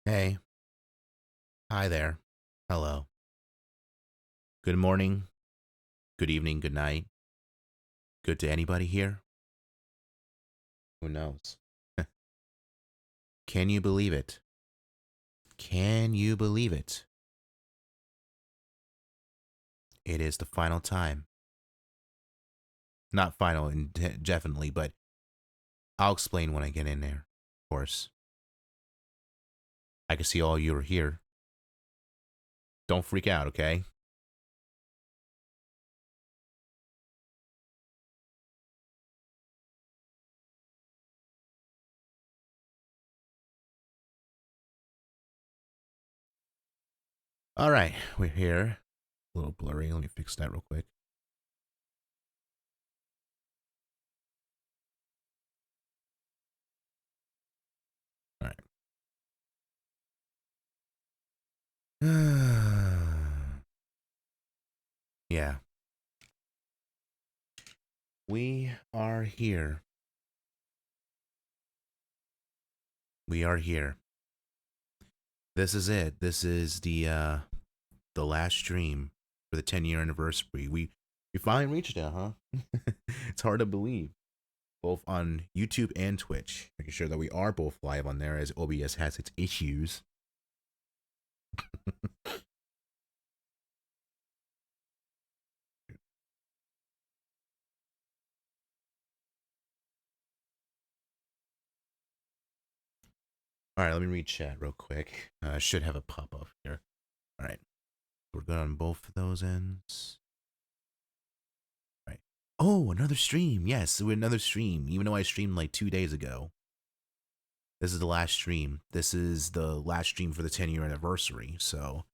Hey, hi there. Hello. Good morning, good evening, good night. Good to anybody here? Who knows? Can you believe it? Can you believe it? It is the final time. Not final, definitely, but I'll explain when I get in there. Of course. I can see all you are here. Don't freak out, okay? All right, we're here. A little blurry. Let me fix that real quick. All right. Yeah, we are here. We are here. This is it. This is the last stream for the 10-year anniversary. We finally reached it, huh? It's hard to believe. Both on YouTube and Twitch. Making sure that we are both live on there as OBS has its issues. All right, let me read chat real quick. I should have a pop up here. All right, we're good on both of those ends. All right. Oh, another stream. Yes, another stream. Even though I streamed like 2 days ago. This is the last stream. This is the last stream for the 10-year anniversary. So,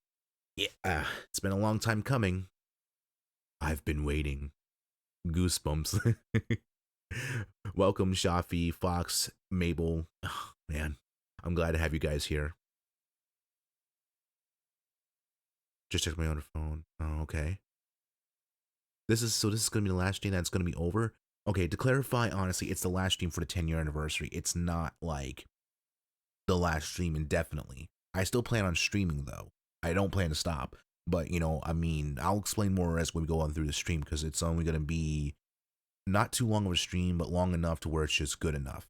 yeah, it's been a long time coming. I've been waiting. Goosebumps. Welcome, Shafi, Fox, Mabel. Oh, man, I'm glad to have you guys here. Just check my other phone. Oh, okay. This is gonna be the last stream that's gonna be over. Okay, to clarify, honestly, it's the last stream for the 10-year anniversary. It's not like the last stream indefinitely. I still plan on streaming though. I don't plan to stop. But I mean, I'll explain more as we go on through the stream because it's only gonna be not too long of a stream, but long enough to where it's just good enough.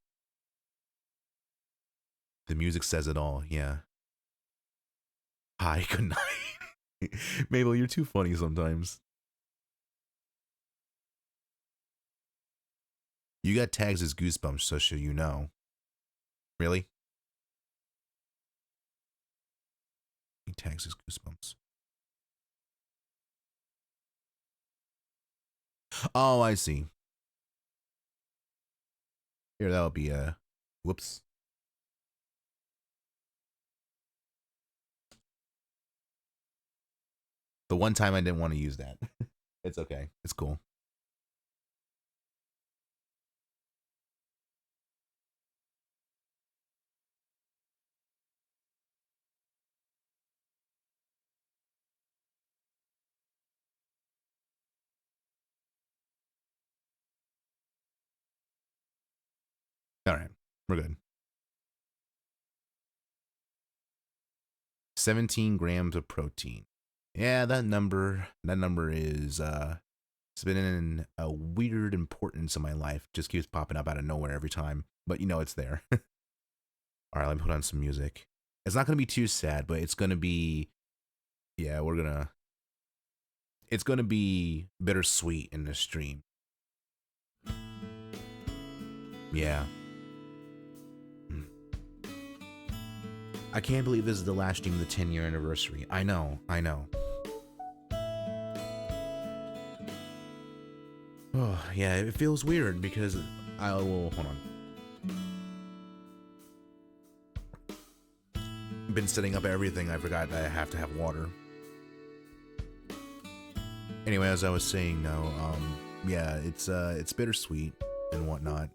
The music says it all, yeah. Hi, good night. Mabel, you're too funny sometimes. You got tags as Goosebumps, so should you know. Really? He tags as Goosebumps. Oh, I see. Here, that'll be a. Whoops. The one time I didn't want to use that. It's okay. It's cool. All right. We're good. 17 grams of protein. Yeah, that number is it's been in a weird importance in my life. Just keeps popping up out of nowhere every time. But it's there. All right, let me put on some music. It's not gonna be too sad, but it's gonna be yeah, it's gonna be bittersweet in this stream. Yeah. Mm. I can't believe this is the last stream of the 10-year anniversary. I know, I know. Oh, yeah, it feels weird because I will hold on. Been setting up everything. I forgot that I have to have water. Anyway, as I was saying, now, yeah, it's bittersweet and whatnot.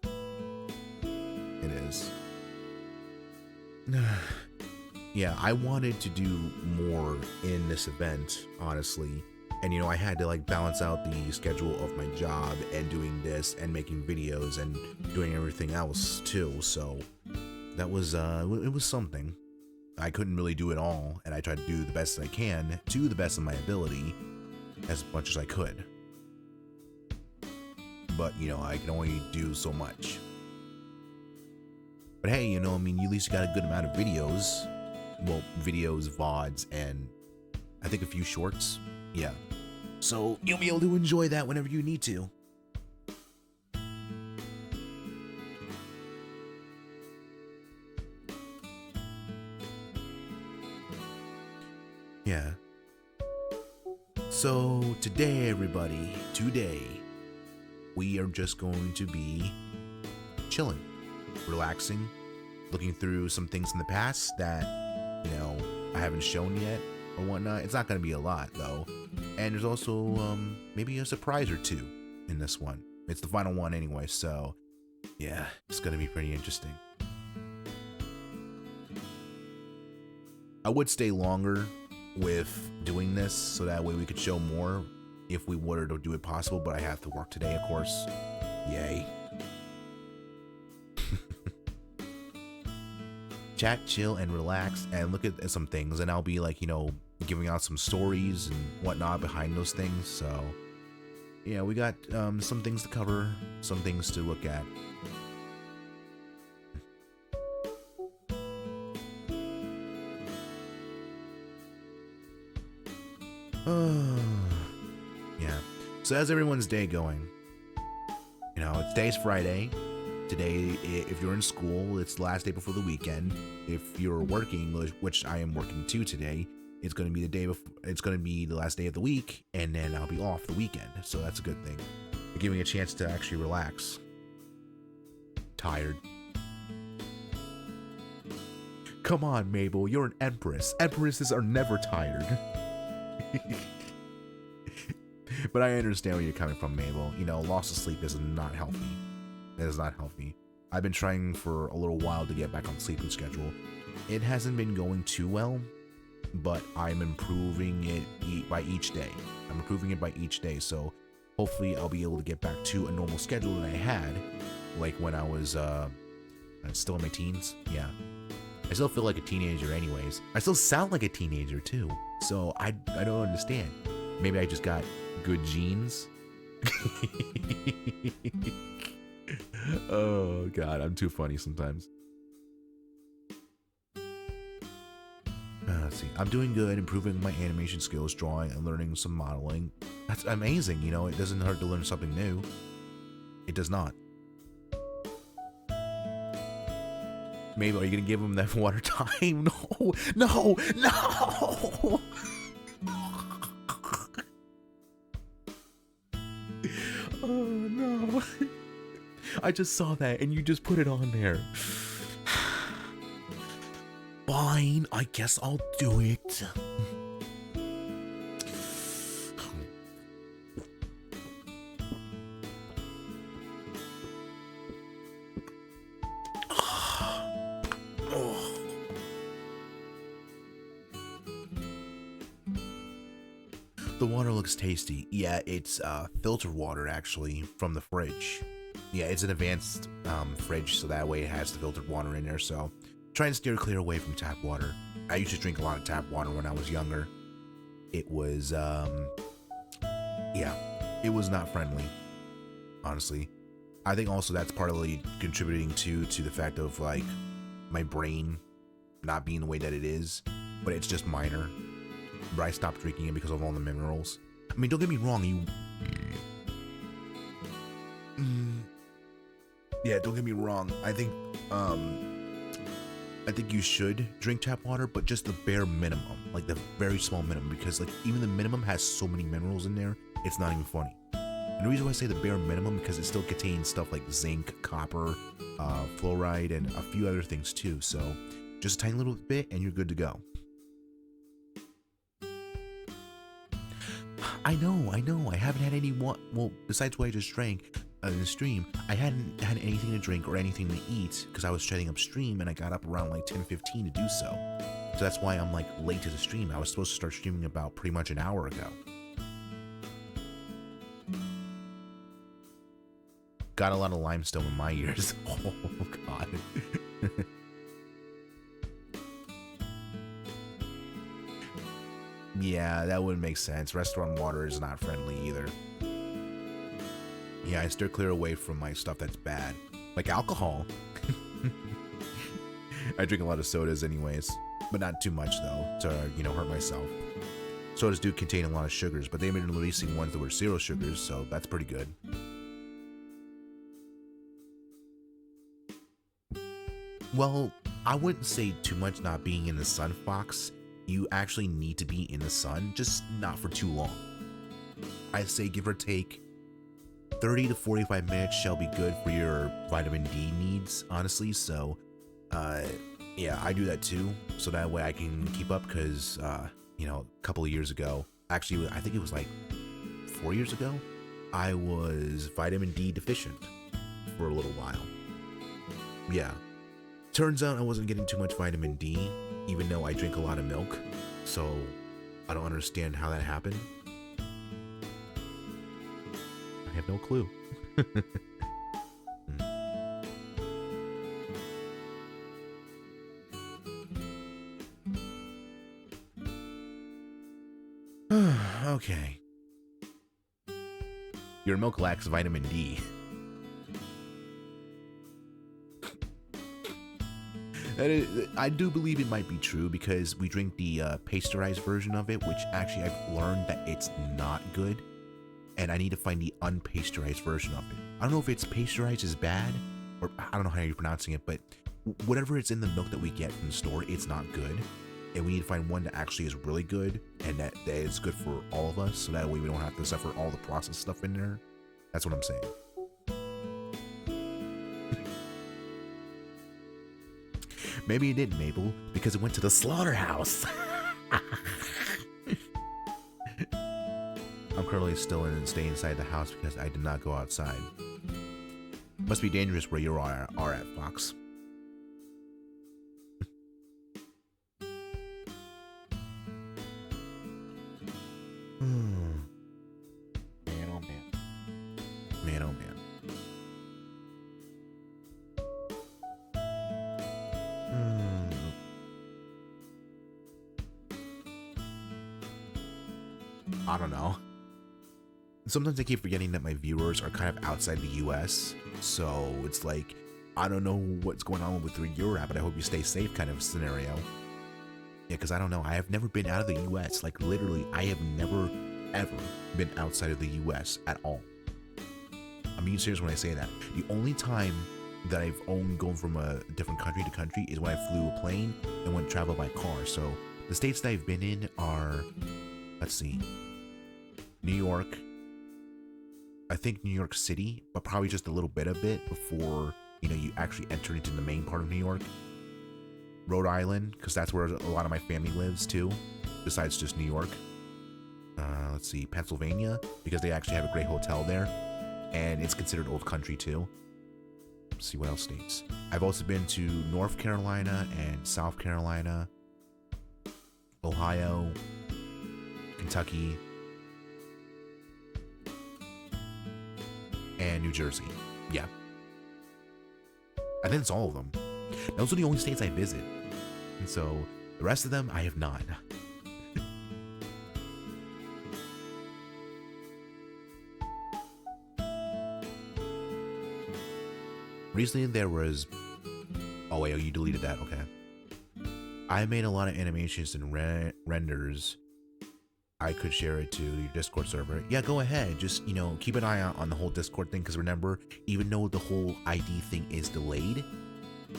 It is. Yeah, I wanted to do more in this event, honestly. And I had to like balance out the schedule of my job and doing this and making videos and doing everything else too. So that was it was something. I couldn't really do it all, and I tried to do the best I can to the best of my ability as much as I could. But, you know, I can only do so much. But hey, you know, I mean, at least you got a good amount of videos. Well, videos, VODs, and I think a few shorts. Yeah. So you'll be able to enjoy that whenever you need to. Yeah. So today, everybody, we are just going to be chilling, relaxing, looking through some things in the past that, you know, I haven't shown yet or whatnot. It's not going to be a lot, though. And there's also maybe a surprise or two in this one. It's the final one anyway, so yeah, it's going to be pretty interesting. I would stay longer with doing this so that way we could show more if we were to do it possible, but I have to work today, of course. Yay. Chat, chill, and relax, and look at some things, and I'll be like, you know, giving out some stories and whatnot behind those things. So yeah, we got some things to cover, some things to look at. Yeah. So how's everyone's day going? You know, today's Friday. Today, if you're in school, it's the last day before the weekend. If you're working, which I am working too today, it's going to be the day before. It's going to be the last day of the week, and then I'll be off the weekend. So that's a good thing. You're giving me a chance to actually relax. Tired. Come on, Mabel. You're an empress. Empresses are never tired. But I understand where you're coming from, Mabel. You know, loss of sleep is not healthy. It is not healthy. I've been trying for a little while to get back on the sleeping schedule. It hasn't been going too well, but I'm improving it by each day. I'm improving it by each day, so hopefully I'll be able to get back to a normal schedule that I had, like when I was still in my teens. Yeah. I still feel like a teenager anyways. I still sound like a teenager too, so I don't understand. Maybe I just got good genes. Oh god, I'm too funny sometimes. Let's see. I'm doing good, improving my animation skills, drawing, and learning some modeling. That's amazing, you know, it doesn't hurt to learn something new. It does not. Maybe, are you gonna give him that water time? No, no, no! Oh no. I just saw that and you just put it on there. Fine, I guess I'll do it. The water looks tasty. Yeah, it's filtered water actually from the fridge. Yeah, it's an advanced fridge, so that way it has the filtered water in there. So try and steer clear away from tap water. I used to drink a lot of tap water when I was younger. It was, yeah, it was not friendly, honestly. I think also that's partly contributing to the fact of like my brain not being the way that it is, but it's just minor. But I stopped drinking it because of all the minerals. I mean, don't get me wrong, yeah, don't get me wrong. I think you should drink tap water, but just the bare minimum, like the very small minimum, because like even the minimum has so many minerals in there, it's not even funny. And the reason why I say the bare minimum because it still contains stuff like zinc, copper, fluoride, and a few other things too. So just a tiny little bit, and you're good to go. I know. I haven't had any well, besides what I just drank in the stream, I hadn't had anything to drink or anything to eat because I was shutting up stream and I got up around like 10:15 to do so. So that's why I'm like late to the stream. I was supposed to start streaming about pretty much an hour ago. Got a lot of limestone in my ears. Oh god. Yeah, that wouldn't make sense. Restaurant water is not friendly either. Yeah, I steer clear away from my stuff that's bad. Like alcohol. I drink a lot of sodas anyways, but not too much though, to, you know, hurt myself. Sodas do contain a lot of sugars, but they've been releasing ones that were zero sugars, so that's pretty good. Well, I wouldn't say too much not being in the sun, Fox. You actually need to be in the sun, just not for too long. I'd say give or take 30 to 45 minutes shall be good for your vitamin D needs, honestly. So, yeah, I do that too. So that way I can keep up because, you know, a couple of years ago, actually, I think it was like 4 years ago, I was vitamin D deficient for a little while. Yeah. Turns out I wasn't getting too much vitamin D, even though I drink a lot of milk. So I don't understand how that happened. I have no clue. Okay. Your milk lacks vitamin D. I do believe it might be true because we drink the pasteurized version of it, which actually I've learned that it's not good. And I need to find the unpasteurized version of it. I don't know if it's pasteurized is bad, or I don't know how you're pronouncing it, but whatever it's in the milk that we get from the store, it's not good. And we need to find one that actually is really good and that is good for all of us, so that way we don't have to suffer all the processed stuff in there. That's what I'm saying. Maybe it didn't, Mabel, because it went to the slaughterhouse. I'm currently still in and stay inside the house because I did not go outside. Must be dangerous where you are at, Fox. Man, oh man. Man, oh man. I don't know. Sometimes I keep forgetting that my viewers are kind of outside the US, so it's like, I don't know what's going on with where you're at, but I hope you stay safe kind of scenario. Yeah, because I don't know. I have never been out of the US. Like, literally, I have never, ever been outside of the US at all. I'm being serious when I say that. The only time that I've gone from a different country to country is when I flew a plane and went travel by car. So the states that I've been in are, let's see, New York, I think New York City, but probably just a little bit of it before, you know, you actually enter into the main part of New York. Rhode Island, because that's where a lot of my family lives too, besides just New York. Let's see, Pennsylvania, because they actually have a great hotel there, and it's considered old country too. Let's see what else states. I've also been to North Carolina and South Carolina, Ohio, Kentucky, and New Jersey. Yeah. I think it's all of them. Those are the only states I visit. And so the rest of them I have not. Recently there was... Oh wait, you deleted that, okay. I made a lot of animations and renders. I could share it to your Discord server. Yeah, go ahead. Just, you know, keep an eye out on the whole Discord thing, because remember, even though the whole ID thing is delayed,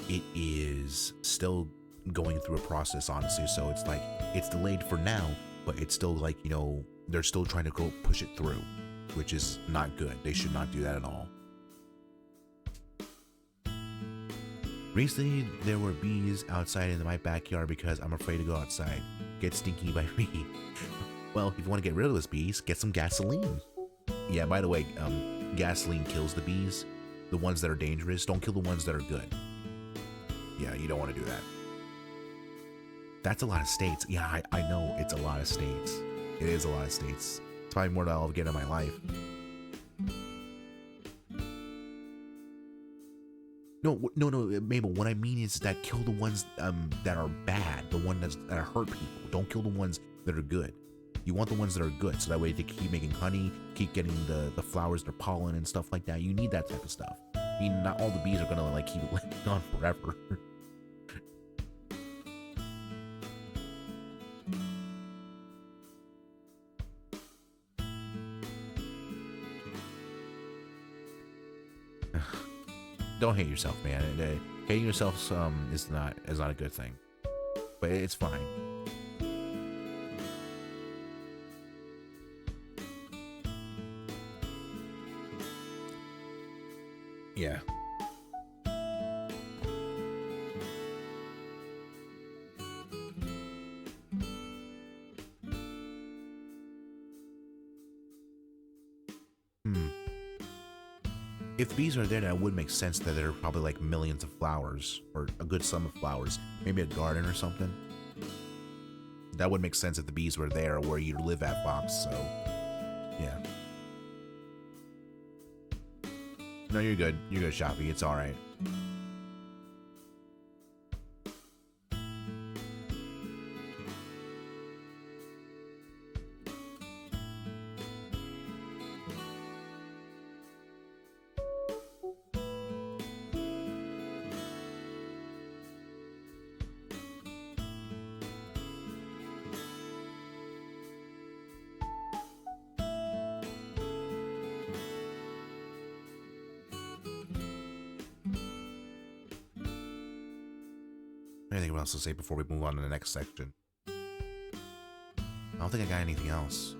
it is still going through a process, honestly. So it's like, it's delayed for now, but it's still like, you know, they're still trying to go push it through, which is not good. They should not do that at all. Recently, there were bees outside in my backyard because I'm afraid to go outside. Get stinky by me. Well, if you want to get rid of those bees, get some gasoline. Yeah, by the way, gasoline kills the bees. The ones that are dangerous. Don't kill the ones that are good. Yeah, you don't want to do that. That's a lot of states. Yeah, I know it's a lot of states. It is a lot of states. It's probably more than I'll ever get in my life. No, Mabel, what I mean is that kill the ones that are bad, the ones that hurt people. Don't kill the ones that are good. You want the ones that are good, so that way they keep making honey, keep getting the flowers, their pollen and stuff like that. You need that type of stuff. I mean, not all the bees are gonna like keep living on forever. Don't hate yourself, man. Hating yourself is not a good thing, but it's fine. Yeah. If bees are there, that would make sense that there are probably like millions of flowers, or a good sum of flowers. Maybe a garden or something. That would make sense if the bees were there where you live at, Fox, so yeah. No, you're good. You're good, Shafi. It's alright. Anything else to say before we move on to the next section? I don't think I got anything else.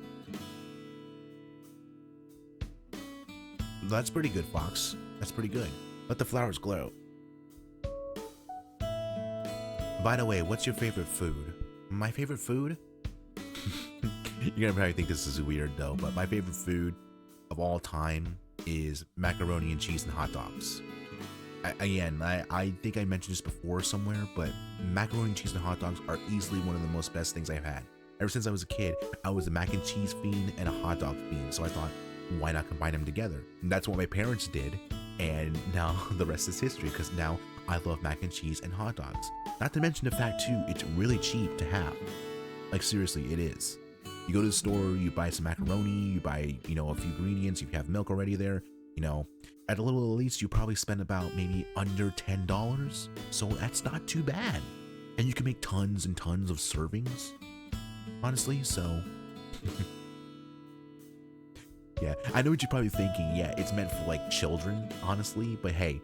That's pretty good, Fox. That's pretty good. Let the flowers glow. By the way, what's your favorite food? My favorite food? You're gonna probably think this is weird though, but my favorite food of all time is macaroni and cheese and hot dogs. I think I mentioned this before somewhere, but macaroni and cheese and hot dogs are easily one of the most best things I've had. Ever since I was a kid, I was a mac and cheese fiend and a hot dog fiend, so I thought, why not combine them together? And that's what my parents did, and now the rest is history, because now I love mac and cheese and hot dogs. Not to mention the fact too, it's really cheap to have. Like seriously, it is. You go to the store, you buy some macaroni, you buy, a few ingredients, you have milk already there, at a little at least you probably spend about maybe under $10, so that's not too bad. And you can make tons and tons of servings, honestly, so yeah, I know what you're probably thinking. Yeah, it's meant for like children, honestly, but hey,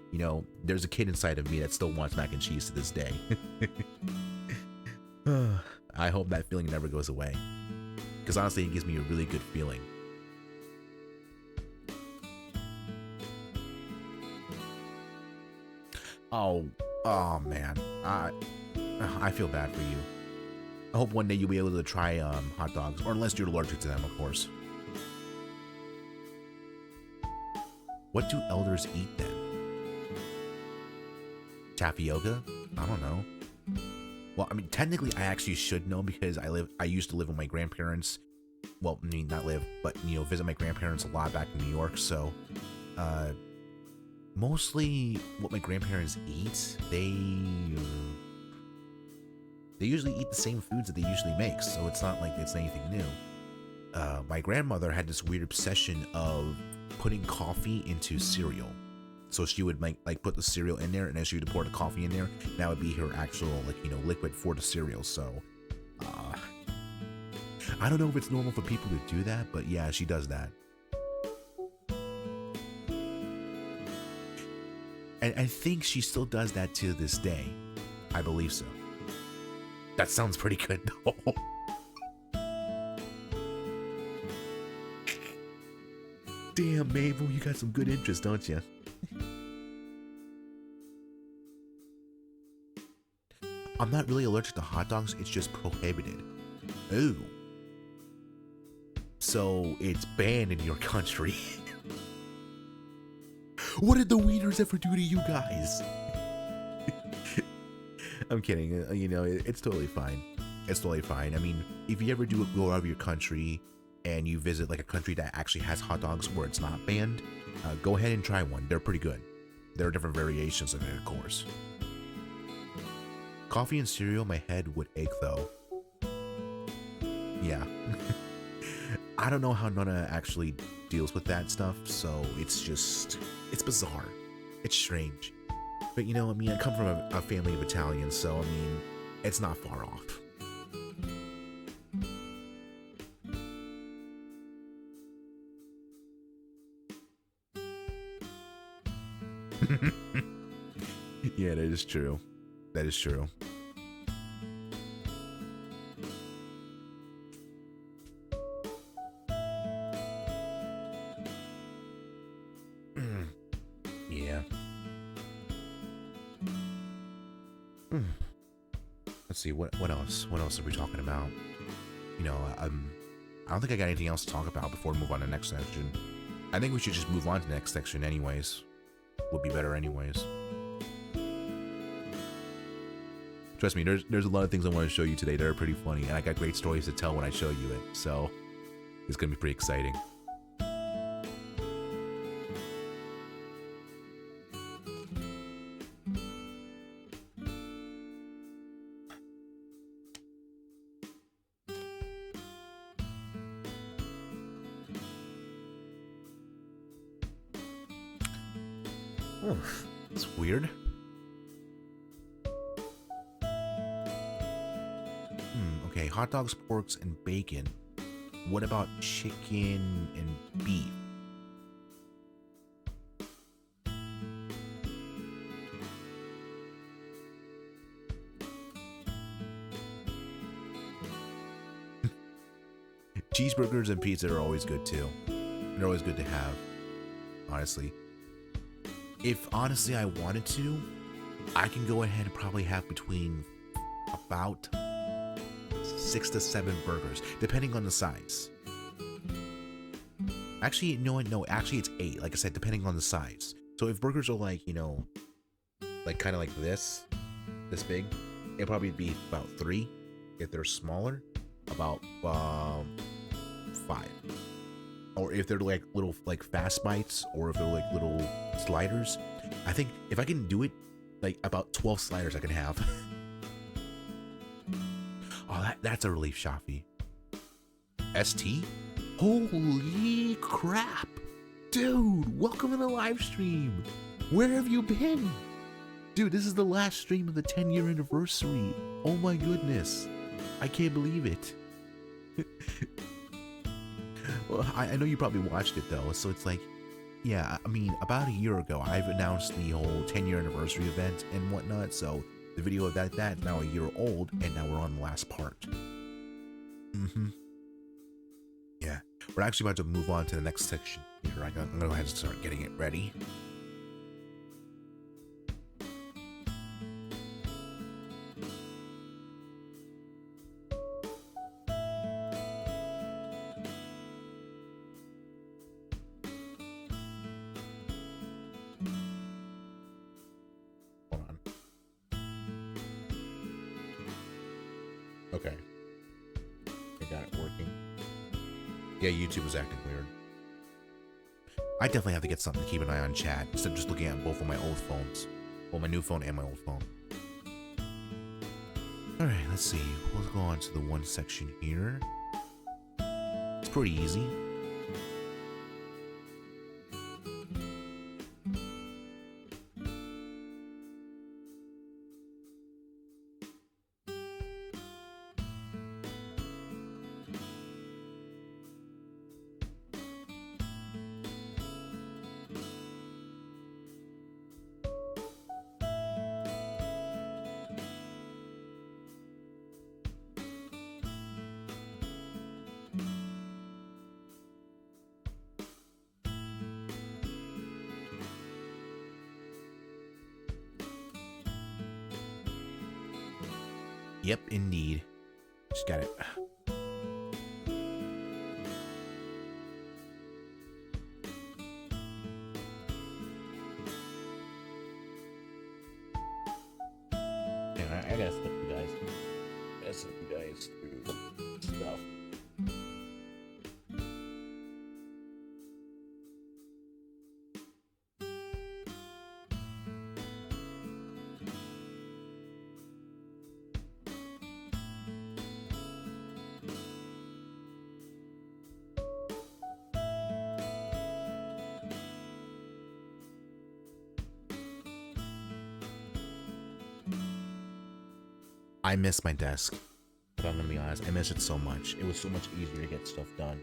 there's a kid inside of me that still wants mac and cheese to this day. I hope that feeling never goes away, because honestly it gives me a really good feeling. Oh man, I feel bad for you. I hope one day you'll be able to try hot dogs, or unless you're allergic to them, of course. What do elders eat then? Tapioca? I don't know. Well, I mean, technically, I actually should know because I used to live with my grandparents. Well, I mean, not live, but visit my grandparents a lot back in New York. So, mostly what my grandparents eat, they usually eat the same foods that they usually make, so it's not like it's anything new. My grandmother had this weird obsession of putting coffee into cereal. So she would like put the cereal in there, and then she would pour the coffee in there. That would be her actual liquid for the cereal. So I don't know if it's normal for people to do that, but yeah, she does that. And I think she still does that to this day. I believe so. That sounds pretty good though. Damn, Mabel, you got some good interest, don't you? I'm not really allergic to hot dogs, it's just prohibited. Ooh. So it's banned in your country. What did the wieners ever do to you guys? I'm kidding. It's totally fine. It's totally fine. I mean, if you ever do go out of your country and you visit like a country that actually has hot dogs where it's not banned, go ahead and try one. They're pretty good. There are different variations of it, of course. Coffee and cereal, my head would ache though. Yeah. I don't know how Nona actually deals with that stuff, so it's bizarre. It's strange. But you know, I mean, I come from a family of Italians, so I mean, it's not far off. Yeah, that is true. That is true. Yeah. Let's see, what else? What else are we talking about? You know, I don't think I got anything else to talk about before we move on to the next section. I think we should just move on to the next section anyways. Would be better anyways. Trust me, there's a lot of things I want to show you today that are pretty funny, and I got great stories to tell when I show you it, so it's gonna be pretty exciting. Oh, that's weird. Okay, hot dogs, porks, and bacon. What about chicken and beef? Cheeseburgers and pizza are always good too. They're always good to have, honestly. If honestly I wanted to, I can go ahead and probably have between about 6 to 7 burgers, depending on the size. Actually, no, actually it's 8, like I said, depending on the size. So if burgers are like, you know, like kind of like this big, it'll probably be about 3. If they're smaller, about 5. Or if they're like little like fast bites, or if they're like little sliders, I think if I can do it, like about 12 sliders I can have. Oh, that's a relief, Shafi. ST? Holy crap! Dude, welcome to the live stream! Where have you been? Dude, this is the last stream of the 10-year anniversary. Oh my goodness. I can't believe it. Well, I know you probably watched it though, so it's like, yeah, I mean, about a year ago, I've announced the whole 10-year anniversary event and whatnot, so the video of that's now a year old, and now we're on the last part. Yeah, we're actually about to move on to the next section here. I'm gonna go ahead and start getting it ready. Hold on. Okay. I got it working. Yeah, YouTube was acting weird. I definitely have to get something to keep an eye on chat instead of just looking at both of my old phones. Well, my new phone and my old phone. Alright, let's see. We'll go on to the one section here. It's pretty easy. Yep, indeed. Just got it. I gotta step you guys. I gotta step you guys through stuff. I miss my desk. If I'm gonna be honest, I miss it so much. It was so much easier to get stuff done.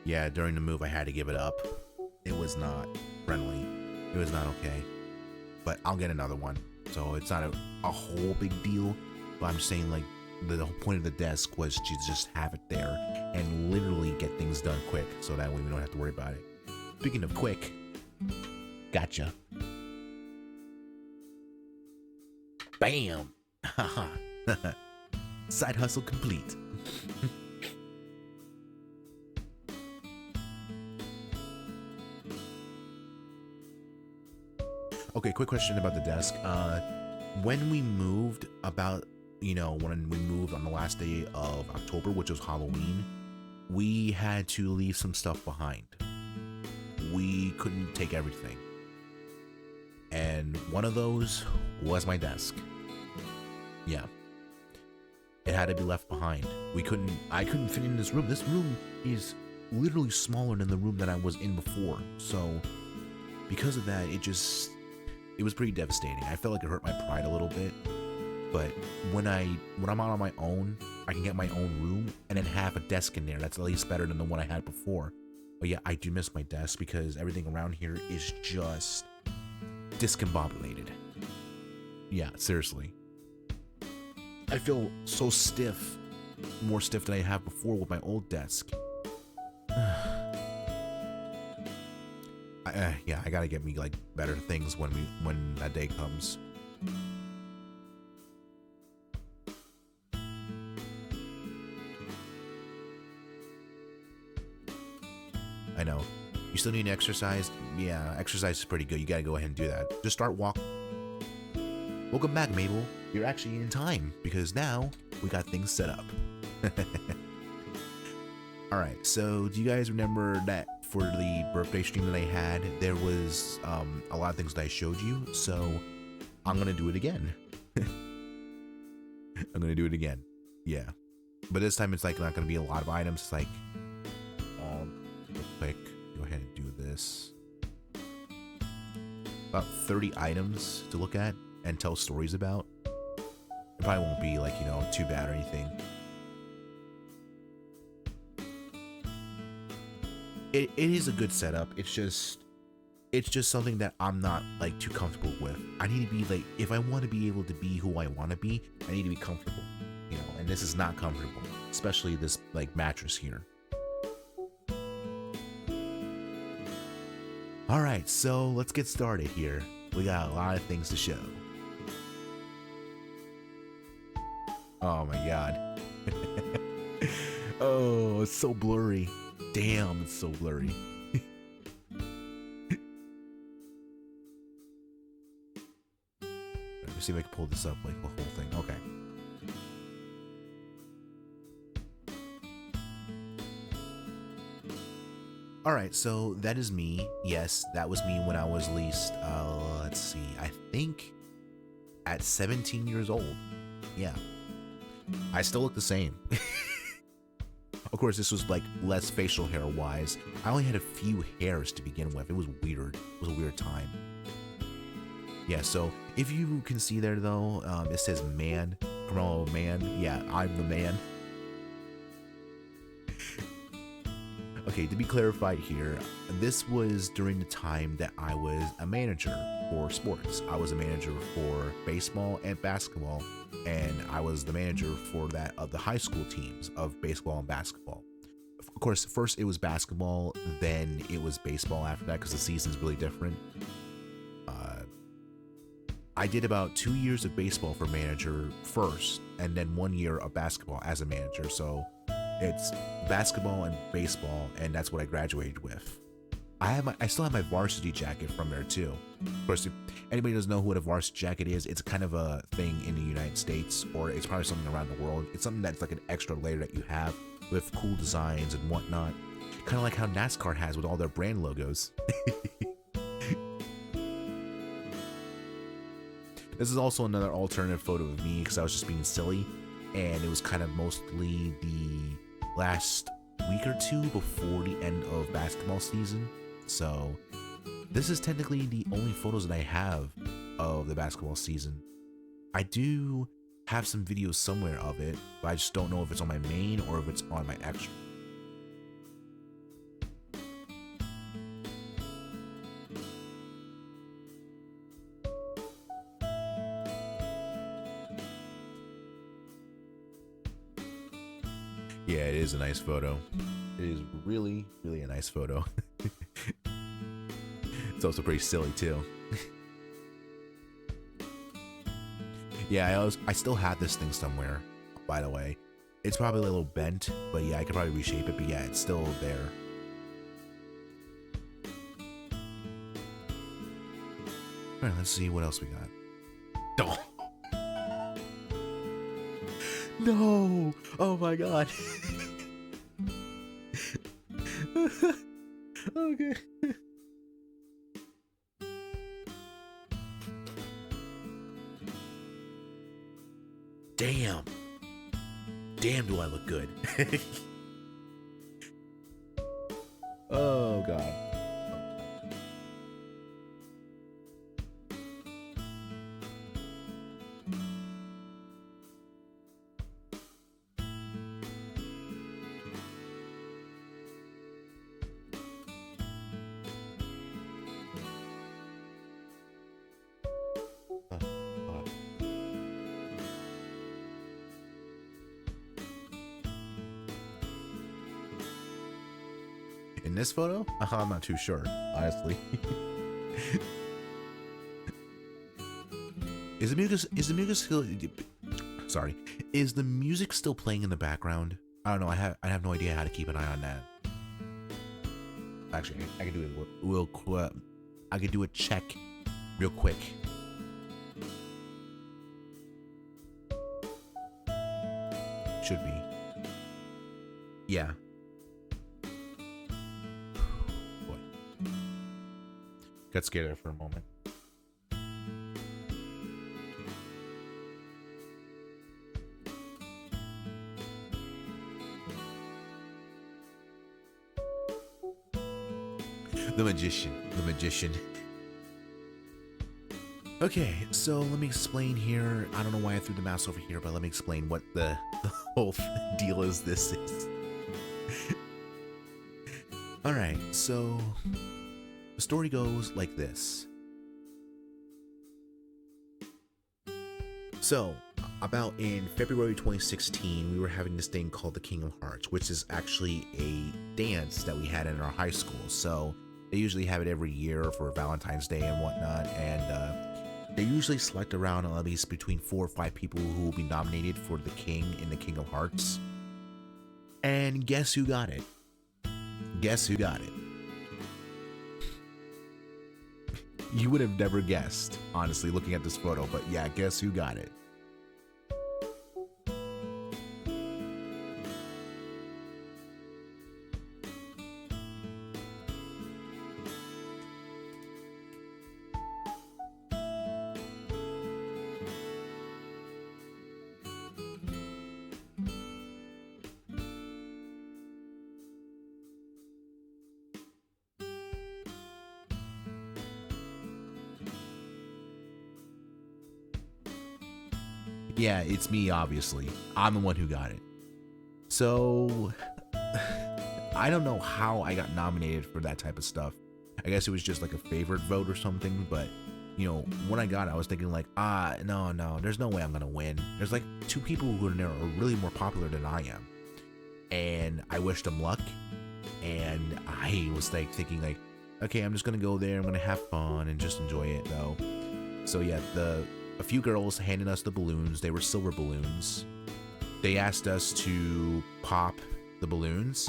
Yeah, during the move, I had to give it up. It was not friendly. It was not okay. But I'll get another one. So it's not a whole big deal. But I'm saying, like, the whole point of the desk was to just have it there and literally get things done quick. So that way we don't have to worry about it. Speaking of quick, gotcha. Bam! Haha. Side hustle complete. Okay, quick question about the desk. When we moved when we moved on the last day of October, which was Halloween, we had to leave some stuff behind. We couldn't take everything. And one of those was my desk. Yeah. It had to be left behind. I couldn't fit in this room. This room is literally smaller than the room that I was in before. So because of that, it was pretty devastating. I felt like it hurt my pride a little bit. But when I'm out on my own, I can get my own room and then have a desk in there. That's at least better than the one I had before. But yeah, I do miss my desk because everything around here is just discombobulated. Yeah, seriously. I feel so stiff, more stiff than I have before with my old desk. Yeah, I gotta get me like better things when that day comes. I know. You still need exercise? Yeah, exercise is pretty good. You gotta go ahead and do that. Just start walking. Welcome back, Mabel. You're actually in time because now we got things set up. Alright, so do you guys remember that for the birthday stream that I had, there was a lot of things that I showed you, so I'm gonna do it again. I'm gonna do it again. Yeah. But this time it's like not gonna be a lot of items. It's like real quick, go ahead and do this. About 30 items to look at and tell stories about. It probably won't be like, too bad or anything. It is a good setup. It's just something that I'm not like too comfortable with. I need to be like, if I want to be able to be who I want to be, I need to be comfortable, and this is not comfortable, especially this like mattress here. All right, so let's get started here. We got a lot of things to show. Oh my god. Oh, it's so blurry. Damn, it's so blurry. Let me see if I can pull this up like the whole thing. Okay. Alright, so that is me. Yes, that was me when I was least, let's see, I think at 17 years old. Yeah. I still look the same. Of course, this was like less facial hair wise. I only had a few hairs to begin with. It was weird. It was a weird time. Yeah, so if you can see there though, it says man, Carmelo man. Yeah, I'm the man. Okay, to be clarified here, this was during the time that I was a manager for sports. I was a manager for baseball and basketball, and I was the manager for that of the high school teams of baseball and basketball. Of course, first it was basketball, then it was baseball after that because the season's really different. I did about 2 years of baseball for manager first, and then 1 year of basketball as a manager. So it's basketball and baseball, and that's what I graduated with. I still have my varsity jacket from there too. Of course, if anybody doesn't know what a varsity jacket is, it's kind of a thing in the United States, or it's probably something around the world. It's something that's like an extra layer that you have with cool designs and whatnot. Kind of like how NASCAR has with all their brand logos. This is also another alternative photo of me because I was just being silly, and it was kind of mostly the last week or two before the end of basketball season. So this is technically the only photos that I have of the basketball season. I do have some videos somewhere of it, but I just don't know if it's on my main or if it's on my extra. Yeah, it is a nice photo. It is really, really a nice photo. It's also pretty silly too. Yeah, I still have this thing somewhere, by the way. It's probably a little bent, but yeah, I could probably reshape it, but yeah, it's still there. Alright, let's see what else we got. Oh. No! Oh my god. Okay. Damn. Damn, do I look good. Oh god. In this photo? I'm not too sure, honestly. Is the music still? Sorry, is the music still playing in the background? I don't know. I have no idea how to keep an eye on that. Actually, I can do it real quick. I can do a check real quick. Should be. Yeah. Boy. Got scared there for a moment. The magician. Okay, so let me explain here. I don't know why I threw the mouse over here, but let me explain what the whole deal is. This is. Alright, so the story goes like this. So, about in February 2016, we were having this thing called the King of Hearts, which is actually a dance that we had in our high school. So, they usually have it every year for Valentine's Day and whatnot, and they usually select around at least between 4 or 5 people who will be nominated for the King in the King of Hearts. And guess who got it? Guess who got it? You would have never guessed, honestly, looking at this photo, but yeah, guess who got it? Yeah, it's me, obviously. I'm the one who got it. So, I don't know how I got nominated for that type of stuff. I guess it was just like a favorite vote or something, but, you know, when I got it, I was thinking like, no, there's no way I'm gonna win. There's like 2 people who are really more popular than I am. And I wished them luck, and I was like thinking like, okay, I'm just gonna go there, I'm gonna have fun and just enjoy it though. So yeah, a few girls handed us the balloons. They were silver balloons. They asked us to pop the balloons,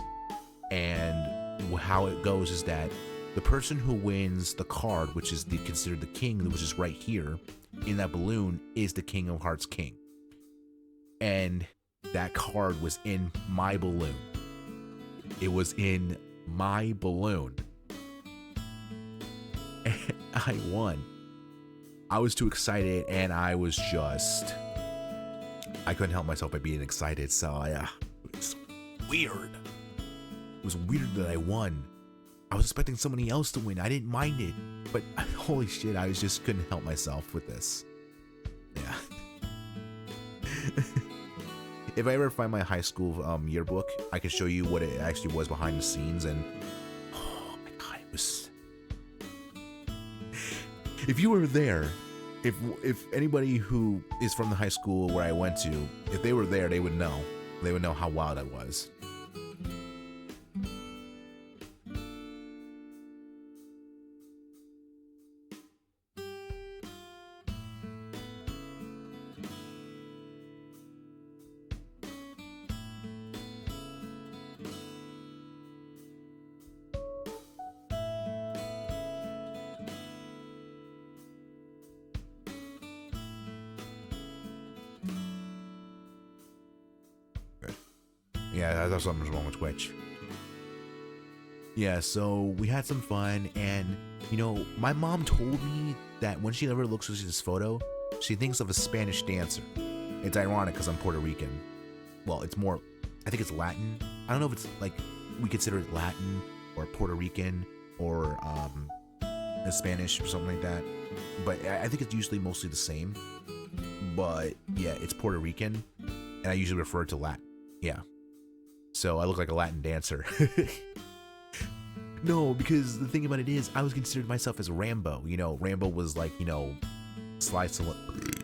and how it goes is that the person who wins the card, which is considered the king, which is right here in that balloon, is the King of Hearts king. And that card was in my balloon. It was in my balloon. And I won. I was too excited, and I was just... I couldn't help myself by being excited, so yeah, it's weird. It was weird that I won. I was expecting somebody else to win. I didn't mind it, but holy shit, I just couldn't help myself with this. Yeah. If I ever find my high school yearbook, I can show you what it actually was behind the scenes, and oh my god, it was. If you were there, if anybody who is from the high school where I went to, if they were there, they would know. They would know how wild I was. Yeah, I thought something was wrong with Twitch. Yeah, so we had some fun, and you know, my mom told me that when she ever looks at this photo, she thinks of a Spanish dancer. It's ironic because I'm Puerto Rican. Well, it's more, I think it's Latin. I don't know if it's like we consider it Latin or Puerto Rican or Spanish or something like that. But I think it's usually mostly the same. But yeah, it's Puerto Rican, and I usually refer to Latin. Yeah. So I look like a Latin dancer. No, because the thing about it is, I was considered myself as Rambo. You know, Rambo was like, you know, Sly Stallone.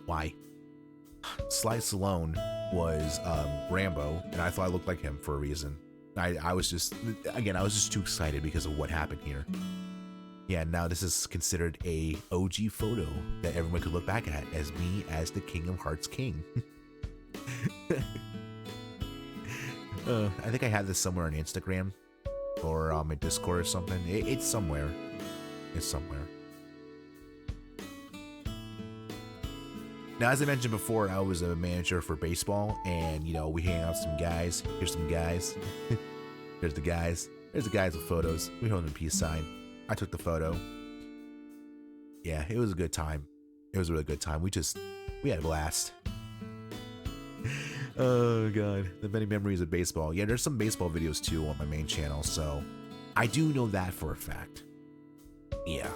Why? Sly Stallone was Rambo, and I thought I looked like him for a reason. I was just, again, I was just too excited because of what happened here. Yeah, now this is considered a OG photo that everyone could look back at as me as the Kingdom Hearts King. I think I had this somewhere on Instagram or my Discord or something. It's somewhere. It's somewhere. Now, as I mentioned before, I was a manager for baseball, and you know, we hang out with some guys. Here's some guys. There's the guys. There's the guys with photos. We hold a peace sign. I took the photo. Yeah, it was a good time. It was a really good time. We had a blast. Oh god, the many memories of baseball. Yeah, there's some baseball videos too on my main channel, so I do know that for a fact. Yeah.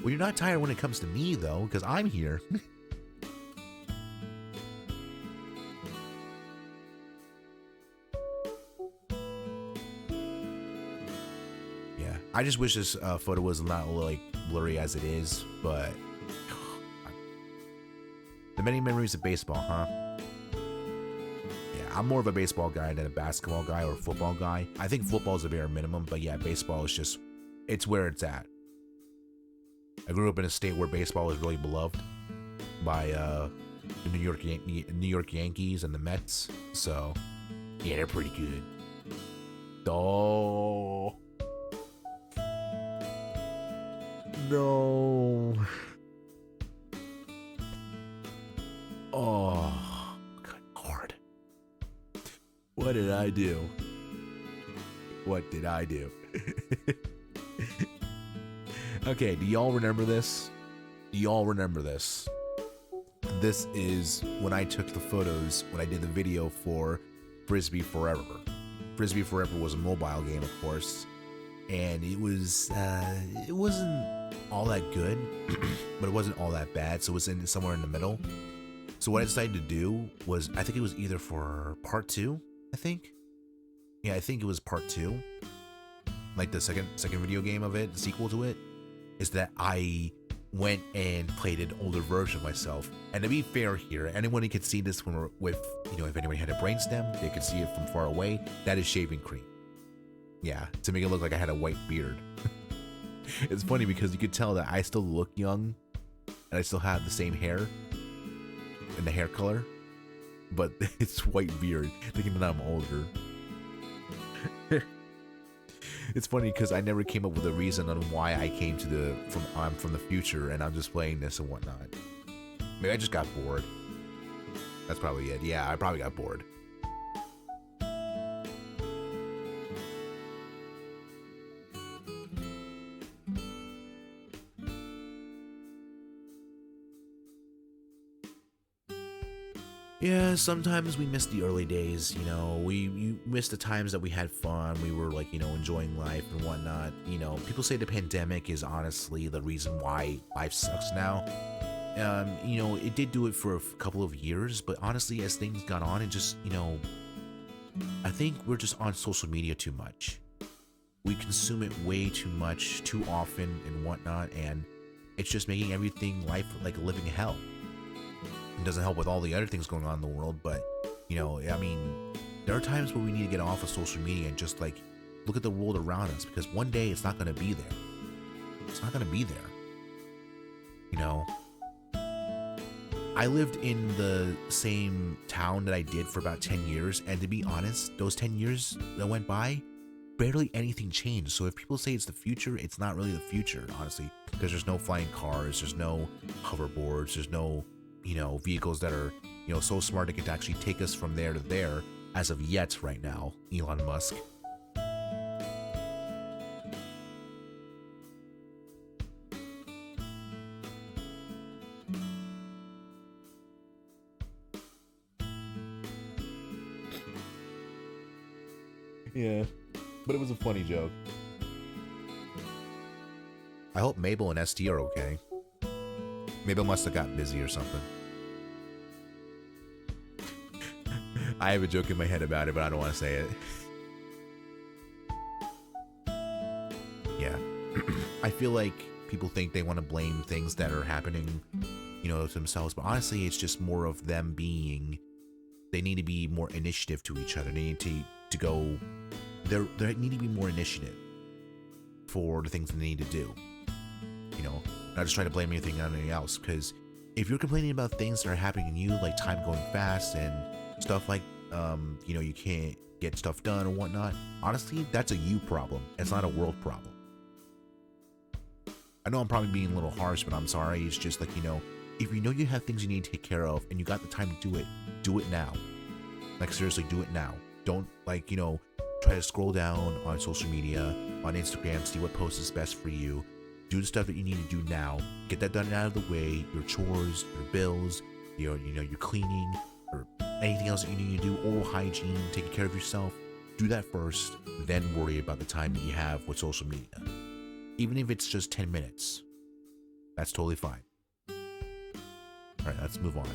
Well, you're not tired when it comes to me though, because I'm here. I just wish this photo was not like blurry as it is, but the many memories of baseball, huh? Yeah, I'm more of a baseball guy than a basketball guy or a football guy. I think football is a bare minimum, but yeah, baseball is just, it's where it's at. I grew up in a state where baseball is really beloved by the New York Yankees and the Mets, so yeah, they're pretty good. Oh. No. Oh, good lord. What did I do? What did I do? Okay, do y'all remember this? Do y'all remember this? This is when I took the photos when I did the video for Frisbee Forever. Frisbee Forever was a mobile game, of course, and it wasn't all that good, but it wasn't all that bad, so it was somewhere in the middle. So what I decided to do was, I think it was either for part 2, I think. Yeah, I think it was part 2. Like the second video game of it, the sequel to it, is that I went and played an older version of myself. And to be fair here, anyone who could see this with, you know, if anybody had a brainstem, they could see it from far away. That is shaving cream. Yeah, to make it look like I had a white beard. It's funny because you could tell that I still look young and I still have the same hair and the hair color, but it's white beard, thinking that I'm older. It's funny because I never came up with a reason on why I came to I'm from the future and I'm just playing this and whatnot. Maybe I just got bored. That's probably it. Yeah, I probably got bored. Yeah, sometimes we miss the early days, you know. We miss the times that we had fun. We were like, you know, enjoying life and whatnot. You know, people say the pandemic is honestly the reason why life sucks now. You know, it did do it for a couple of years, but honestly, as things got on, it just, you know, I think we're just on social media too much. We consume it way too much, too often, and whatnot, and it's just making everything life like a living hell. It doesn't help with all the other things going on in the world, but you know, I mean, there are times where we need to get off of social media and just like look at the world around us because one day it's not going to be there. It's not going to be there. You know, I lived in the same town that I did for about 10 years, and to be honest, those 10 years that went by, barely anything changed. So if people say it's the future, it's not really the future, honestly, because there's no flying cars, there's no hoverboards, there's no, you know, vehicles that are, you know, so smart it could actually take us from there to there as of yet right now, Elon Musk. Yeah, but it was a funny joke. I hope Mabel and ST are okay. Mabel must have got busy or something. I have a joke in my head about it, but I don't want to say it. Yeah. I feel like people think they want to blame things that are happening, you know, to themselves, but honestly, it's just more of them being. They need to be more initiative to each other. They need to go. There need to be more initiative for the things that they need to do. You know, not just trying to blame anything on anything else. Because if you're complaining about things that are happening to you, like time going fast and stuff like, you know, you can't get stuff done or whatnot. Honestly, that's a you problem. It's not a world problem. I know I'm probably being a little harsh, but I'm sorry. It's just like, you know, if you know you have things you need to take care of and you got the time to do it now. Like, seriously, do it now. Don't, like, you know, try to scroll down on social media, on Instagram, see what post is best for you. Do the stuff that you need to do now. Get that done out of the way. Your chores, your bills, your cleaning, or anything else that you need to do. Oral hygiene, taking care of yourself. Do that first, then worry about the time that you have with social media. Even if it's just 10 minutes. That's totally fine. Alright, let's move on.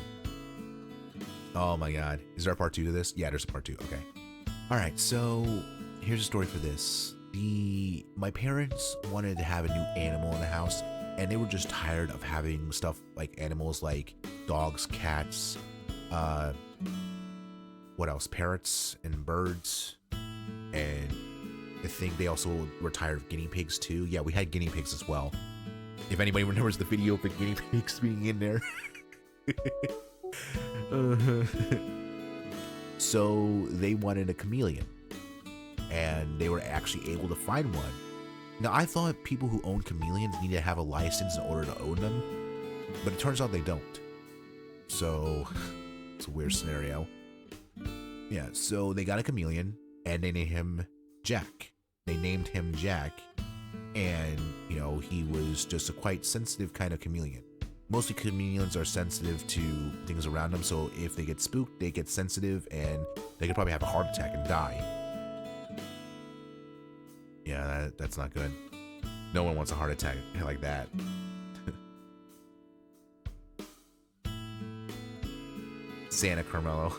Oh my god. Is there a part 2 to this? Yeah, there's a part 2. Okay. Alright, so here's a story for this. My parents wanted to have a new animal in the house, and they were just tired of having stuff like animals like dogs, cats, what else? Parrots and birds. And I think they also were tired of guinea pigs too. Yeah, we had guinea pigs as well. If anybody remembers the video of the guinea pigs being in there. So they wanted a chameleon, and they were actually able to find one. Now, I thought people who own chameleons need to have a license in order to own them, but it turns out they don't. So it's a weird scenario. Yeah, so they got a chameleon, and they named him Jack. And, you know, he was just a quite sensitive kind of chameleon. Mostly chameleons are sensitive to things around them, so if they get spooked, they get sensitive, and they could probably have a heart attack and die. Yeah, that's not good. No one wants a heart attack like that. Santa Carmelo.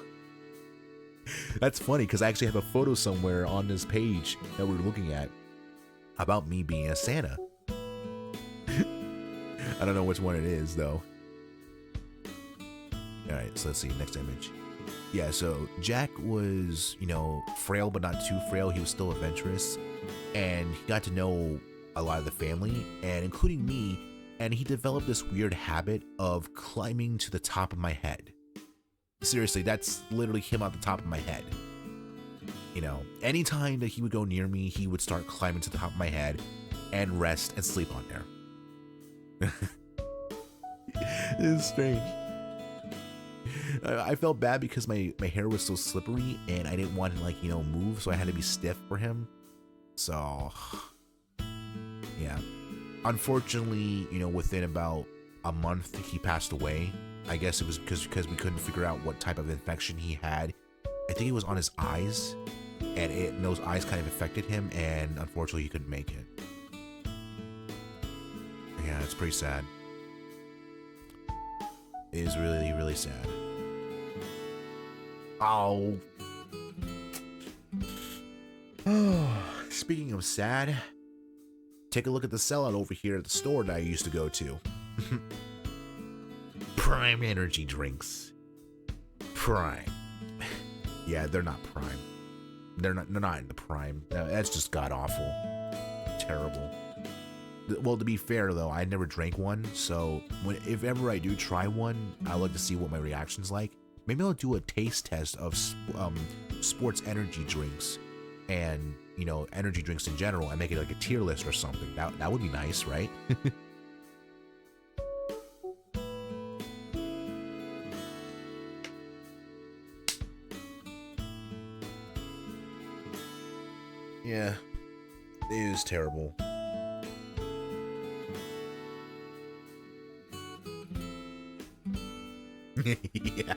That's funny, because I actually have a photo somewhere on this page that we're looking at about me being a Santa. I don't know which one it is, though. Alright, so let's see, next image. Yeah, so Jack was, you know, frail but not too frail. He was still adventurous, and he got to know a lot of the family, and including me, and he developed this weird habit of climbing to the top of my head. Seriously, that's literally him on the top of my head. You know, anytime that he would go near me, he would start climbing to the top of my head and rest and sleep on there. It's strange. I felt bad because my hair was so slippery and I didn't want to, like, you know, move, so I had to be stiff for him. So, yeah. Unfortunately, you know, within about a month, he passed away. I guess it was because we couldn't figure out what type of infection he had. I think it was on his eyes, and those eyes kind of affected him, and unfortunately he couldn't make it. Yeah, it's pretty sad. It is really, really sad. Oh. Speaking of sad, take a look at the sellout over here at the store that I used to go to. Prime energy drinks. Prime. Yeah, they're not prime. They're not in the prime. That's just god awful. Terrible. Well, to be fair though, I never drank one, so if ever I do try one, I like to see what my reaction's like. Maybe I'll do a taste test of sports energy drinks, and energy drinks in general, and make it like a tier list or something. That would be nice, right? Yeah, it is terrible. Yeah.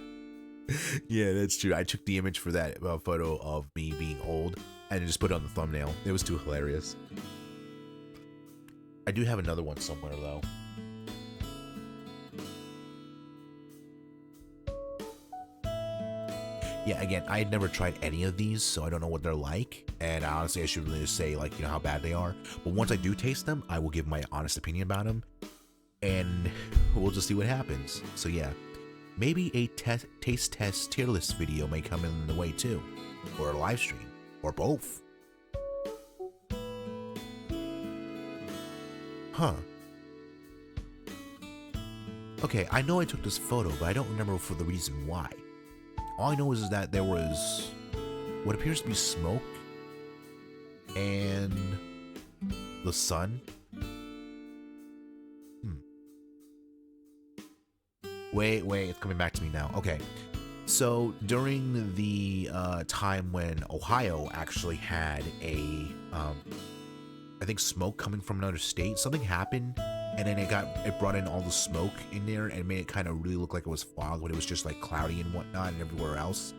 Yeah, that's true. I took the image for that photo of me being old and just put it on the thumbnail. It was too hilarious. I do have another one somewhere though. Yeah, again, I had never tried any of these, so I don't know what they're like. And honestly, I should really just say like, how bad they are. But once I do taste them, I will give my honest opinion about them. And we'll just see what happens. So yeah. Maybe a taste test tier list video may come in the way too, or a live stream, or both. Huh. Okay, I know I took this photo, but I don't remember for the reason why. All I know is that there was what appears to be smoke and the sun. Wait, it's coming back to me now. Okay, so during the time when Ohio actually had a, I think smoke coming from another state, something happened, and then it brought in all the smoke in there and made it kind of really look like it was fog, but it was just like cloudy and whatnot and everywhere else.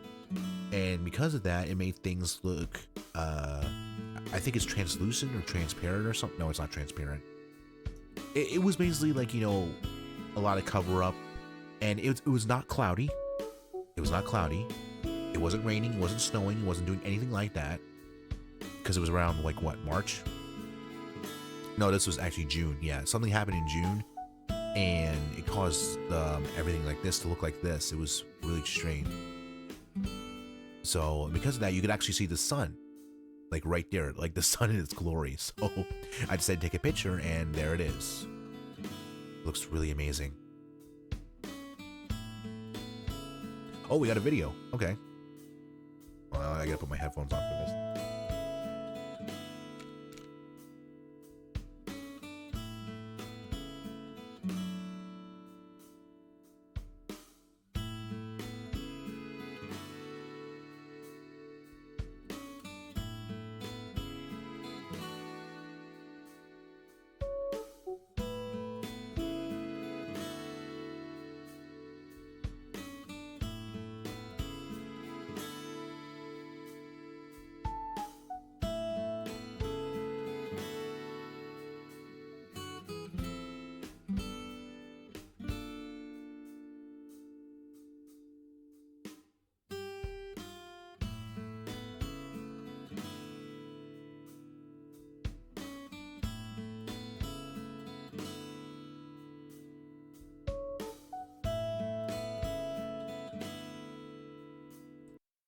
And because of that, it made things look, I think it's translucent or transparent or something. No, it's not transparent. It was basically like, a lot of cover up. And it was not cloudy. It was not cloudy. It wasn't raining. It wasn't snowing. It wasn't doing anything like that. Because it was around, like, what, March? No, this was actually June. Yeah, something happened in June. And it caused everything like this to look like this. It was really strange. So, because of that, you could actually see the sun. Like, right there. Like, the sun in its glory. So, I decided to take a picture, and there it is. Looks really amazing. Oh, we got a video. Okay. Well, I gotta put my headphones on for this.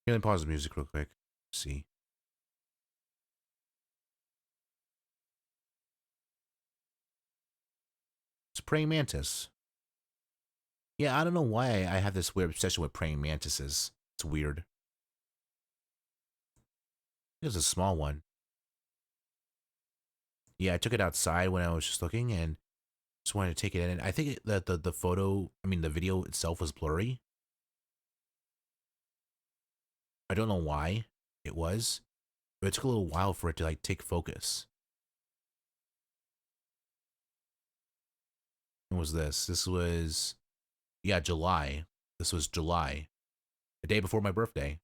Let me pause the music real quick. See. It's praying mantis. Yeah, I don't know why I have this weird obsession with praying mantises. It's weird. It's a small one. Yeah, I took it outside when I was just looking and just wanted to take it in. And I think that the photo, the video itself was blurry. I don't know why it was, but it took a little while for it to like take focus. What was this? This was Yeah, July. This was July, the day before my birthday.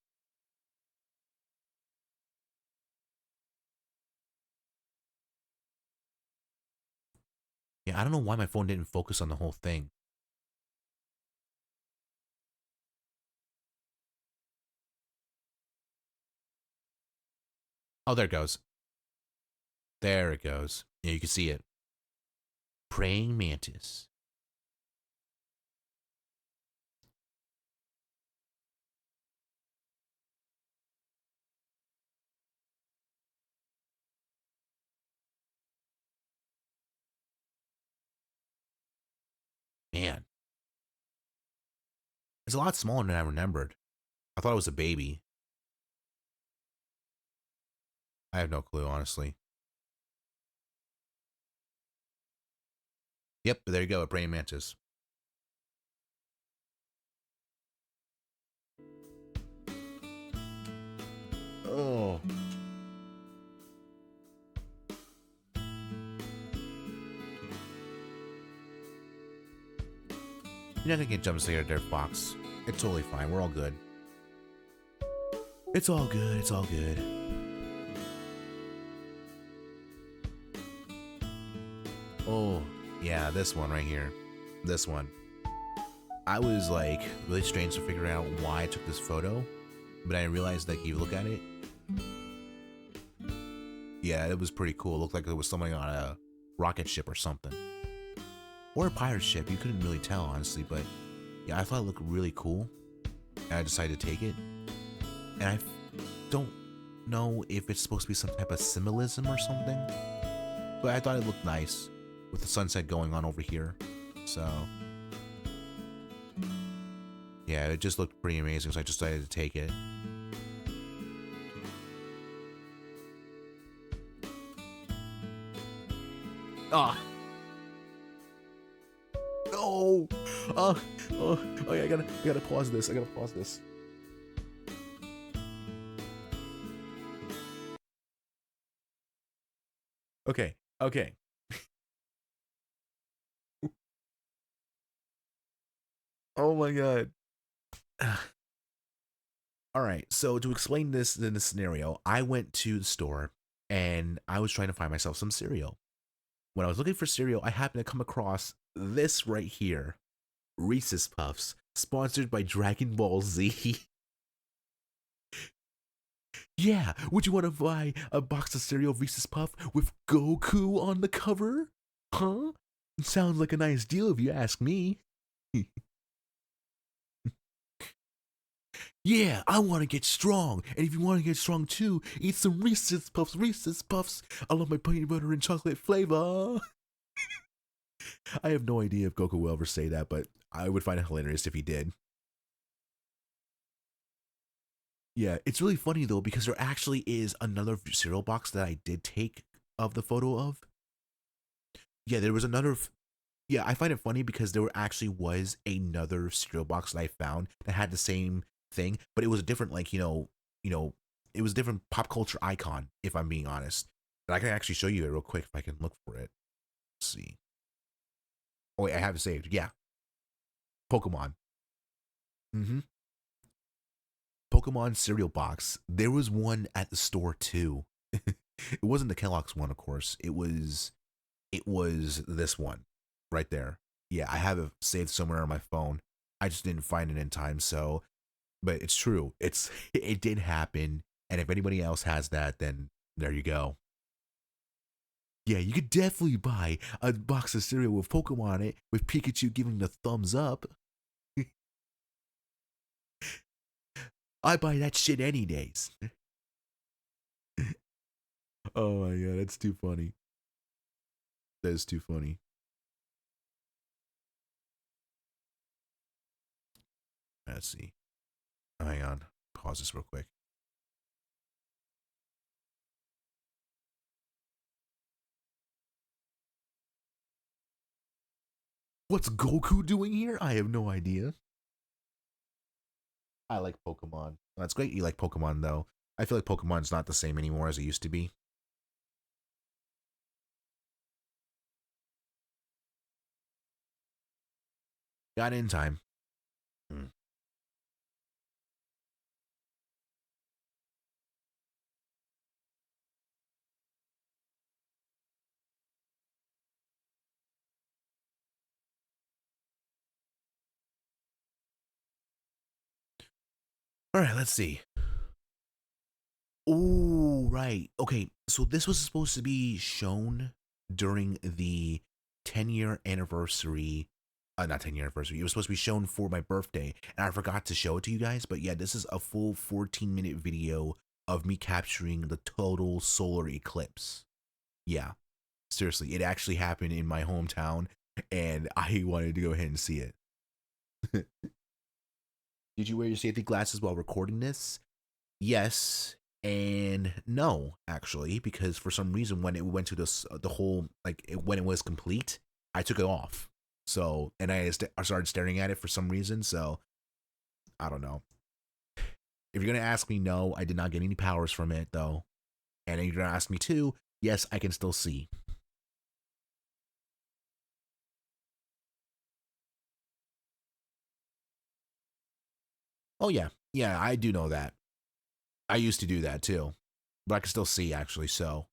Yeah, I don't know why my phone didn't focus on the whole thing. Oh, there it goes. There it goes. Yeah, you can see it. Praying mantis. Man, it's a lot smaller than I remembered. I thought it was a baby. I have no clue, honestly. Yep, there you go, a praying mantis. Oh. You're not gonna get jump scared there, Fox. It's totally fine. We're all good. It's all good. It's all good. Oh, yeah, this one right here. This one. I was like really strange to figure out why I took this photo, but I realized that if you look at it, yeah, it was pretty cool. It looked like it was somebody on a rocket ship or something. Or a pirate ship. You couldn't really tell, honestly, but yeah, I thought it looked really cool. And I decided to take it. And I don't know if it's supposed to be some type of symbolism or something, but I thought it looked nice with the sunset going on over here. So yeah, it just looked pretty amazing, so I just decided to take it. Ah, no! Okay, I gotta pause this. I gotta pause this. Okay, okay. Oh my god. All right, so to explain this in this scenario, I went to the store and I was trying to find myself some cereal. When I was looking for cereal, I happened to come across this right here, Reese's Puffs, sponsored by Dragon Ball Z. Yeah, would you want to buy a box of cereal Reese's Puff with Goku on the cover? Huh? Sounds like a nice deal if you ask me. Yeah, I want to get strong. And if you want to get strong too, eat some Reese's Puffs, Reese's Puffs. I love my peanut butter and chocolate flavor. I have no idea if Goku will ever say that, but I would find it hilarious if he did. Yeah, it's really funny though because there actually is another cereal box that I did take of the photo of. Yeah, there was another. Yeah, I find it funny because there actually was another cereal box that I found that had the same thing, but it was a different, like it was a different pop culture icon. If I'm being honest, and I can actually show you it real quick if I can look for it. Let's see. Oh wait, I have it saved. Yeah, Pokemon. Mm-hmm. Pokemon cereal box. There was one at the store too. It wasn't the Kellogg's one, of course. It was this one right there. Yeah, I have it saved somewhere on my phone. I just didn't find it in time. So, but it's true. It did happen. And if anybody else has that, then there you go. Yeah, you could definitely buy a box of cereal with Pokemon on it, with Pikachu giving the thumbs up. I buy that shit any days. Oh my god, that's too funny. That is too funny. Let's see. Hang on. Pause this real quick. What's Goku doing here? I have no idea. I like Pokemon. That's great you like Pokemon, though. I feel like Pokemon's not the same anymore as it used to be. Got in time. Hmm. All right, let's see. Oh, right. Okay, so this was supposed to be shown during the 10-year anniversary. Not 10-year anniversary. It was supposed to be shown for my birthday, and I forgot to show it to you guys. But yeah, this is a full 14-minute video of me capturing the total solar eclipse. Yeah, seriously, it actually happened in my hometown, and I wanted to go ahead and see it. Did you wear your safety glasses while recording this? Yes and no, actually, because for some reason when it went to this the whole when it was complete, I took it off. So and I started staring at it for some reason. So I don't know. If you're gonna ask me, no, I did not get any powers from it though. And if you're gonna ask me too, yes, I can still see. Oh yeah, yeah, I do know that. I used to do that too, but I can still see actually. So,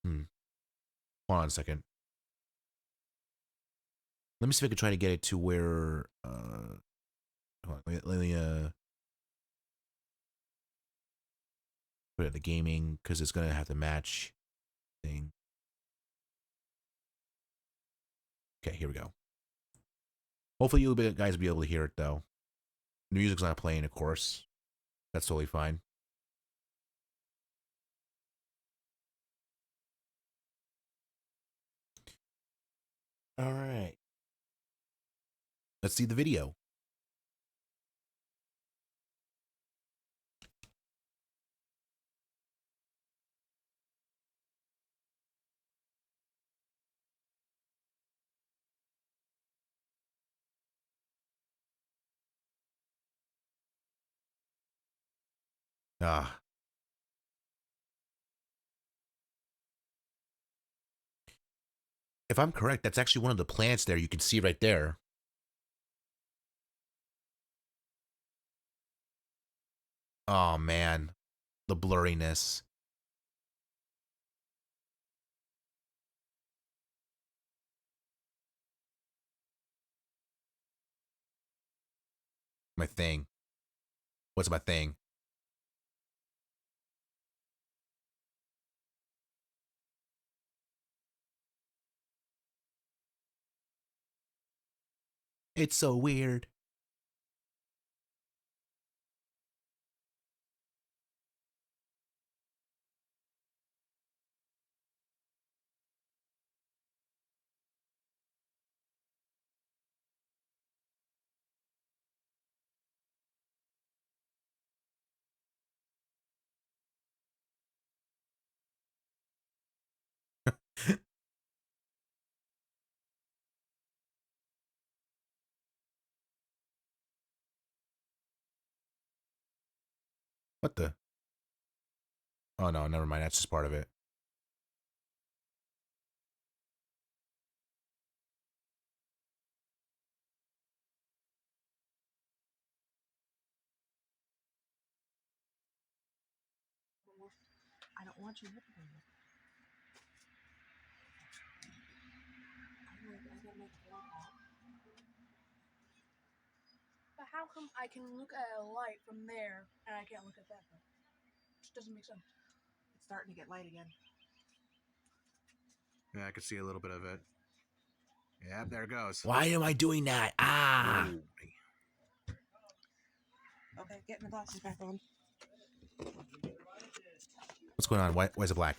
hold on a second. Let me see if I can try to get it to where. Hold on, let me put it in the gaming because it's gonna have to match thing. Okay, here we go. Hopefully you guys will be able to hear it though. The music's not playing, of course. That's totally fine. All right. Let's see the video. Ah, if I'm correct, that's actually one of the plants there. You can see right there. Oh man, the blurriness. My thing. What's my thing? It's so weird. What the? Oh no, never mind. That's just part of it. I don't want you looking at me. I gotta make a phone call. But how come I can look at a light from there and I can't look at that? It just doesn't make sense. It's starting to get light again. Yeah, I could see a little bit of it. Yeah, there it goes. Why am I doing that? Ah! Ooh. Okay, getting the glasses back on. What's going on? Why is it black?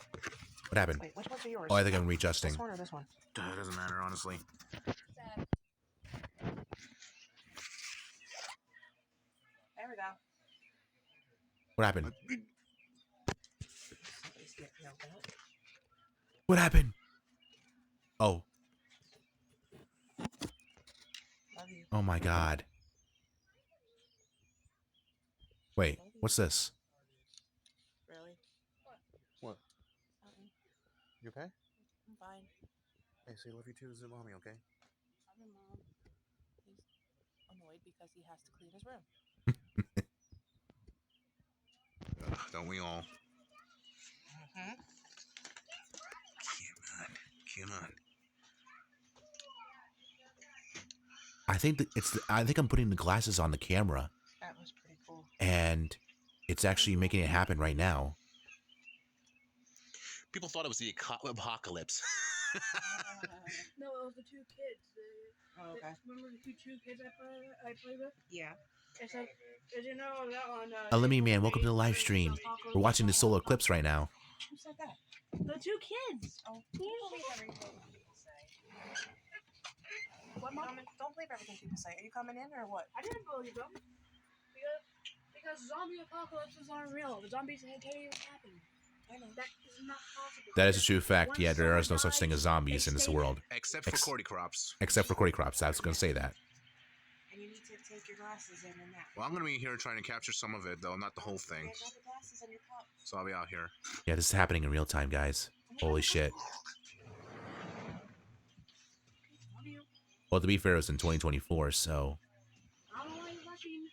What happened? Wait, which ones are yours? Oh, I think I'm readjusting. This one or this one? It doesn't matter, honestly. There we go. What happened? Somebody's getting yelled at. What happened? Oh. Love you. Oh my god. Wait, Love you. what's this? Really? What? Something. You okay? I'm fine. Hey, say love you too to mommy, okay? annoyed because he has to clean his room. Don't we all? Mm-hmm. Come on. I think that I think I'm putting the glasses on the camera, That was pretty cool. and it's actually making it happen right now. People thought it was the apocalypse. No, it was the two kids. Okay. Remember the two kids I played with? Yeah. Except, did you know that on? Alimi Man, welcome to the live stream. We're watching the solar eclipse right now. Who said that? The two kids. Oh, don't believe everything people say. What, Mom? Don't believe everything people say. Are you coming in or what? I didn't believe them because zombie apocalypses aren't real. The zombies can't even happen. I know. That is not possible. That is a true fact. Once Yeah, there is no someone such thing as dies, zombies they in this stay world. Except for Cordy Crops. Except for Cordy Crops. I was going to say that. And you need to take your glasses in and that. Well, I'm going to be here trying to capture some of it, though, not the whole thing. Yeah, grab the glasses in your cup. So I'll be out here. Yeah, this is happening in real time, guys. Holy shit. Well, to be fair, it was in 2024, so... I don't like rushing.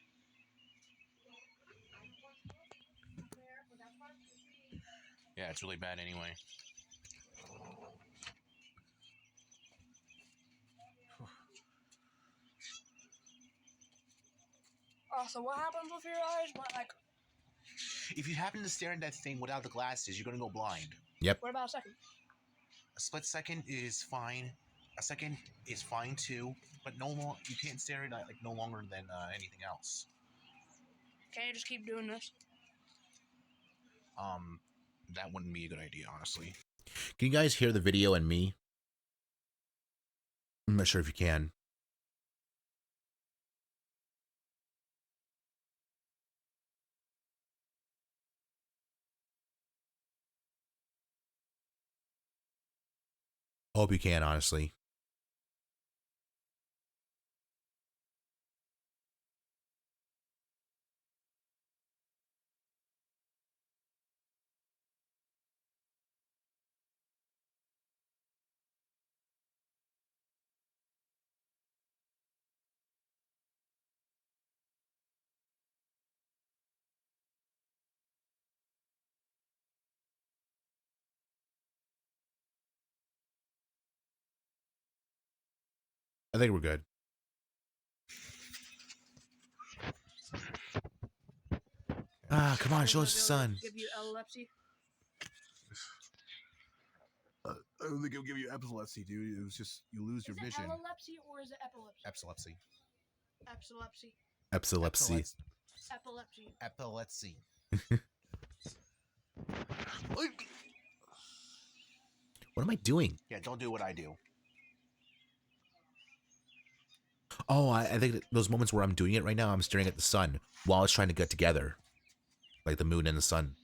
Yeah, it's really bad anyway. Oh, so what happens with your eyes? What, like, If you happen to stare at that thing without the glasses, you're going to go blind. what about a second? A split second is fine. A second is fine too, but no more. You can't stare at it like no longer than anything else. Can you just keep doing this? That wouldn't be a good idea, honestly. Can you guys hear the video and me? I'm not sure if you can. Hope you can, honestly. I think we're good. Ah, come on, show us the sun. Give you epilepsy. I don't think it'll give you epilepsy, dude. It was just you lose your Is it vision. epilepsy or is it epilepsy? Epilepsy. Epilepsy. Epilepsy. Epilepsy. Epilepsy. What am I doing? Yeah, don't do what I do. Oh, I think that those moments where I'm doing it right now, I'm staring at the sun while it's trying to get together. Like the moon and the sun.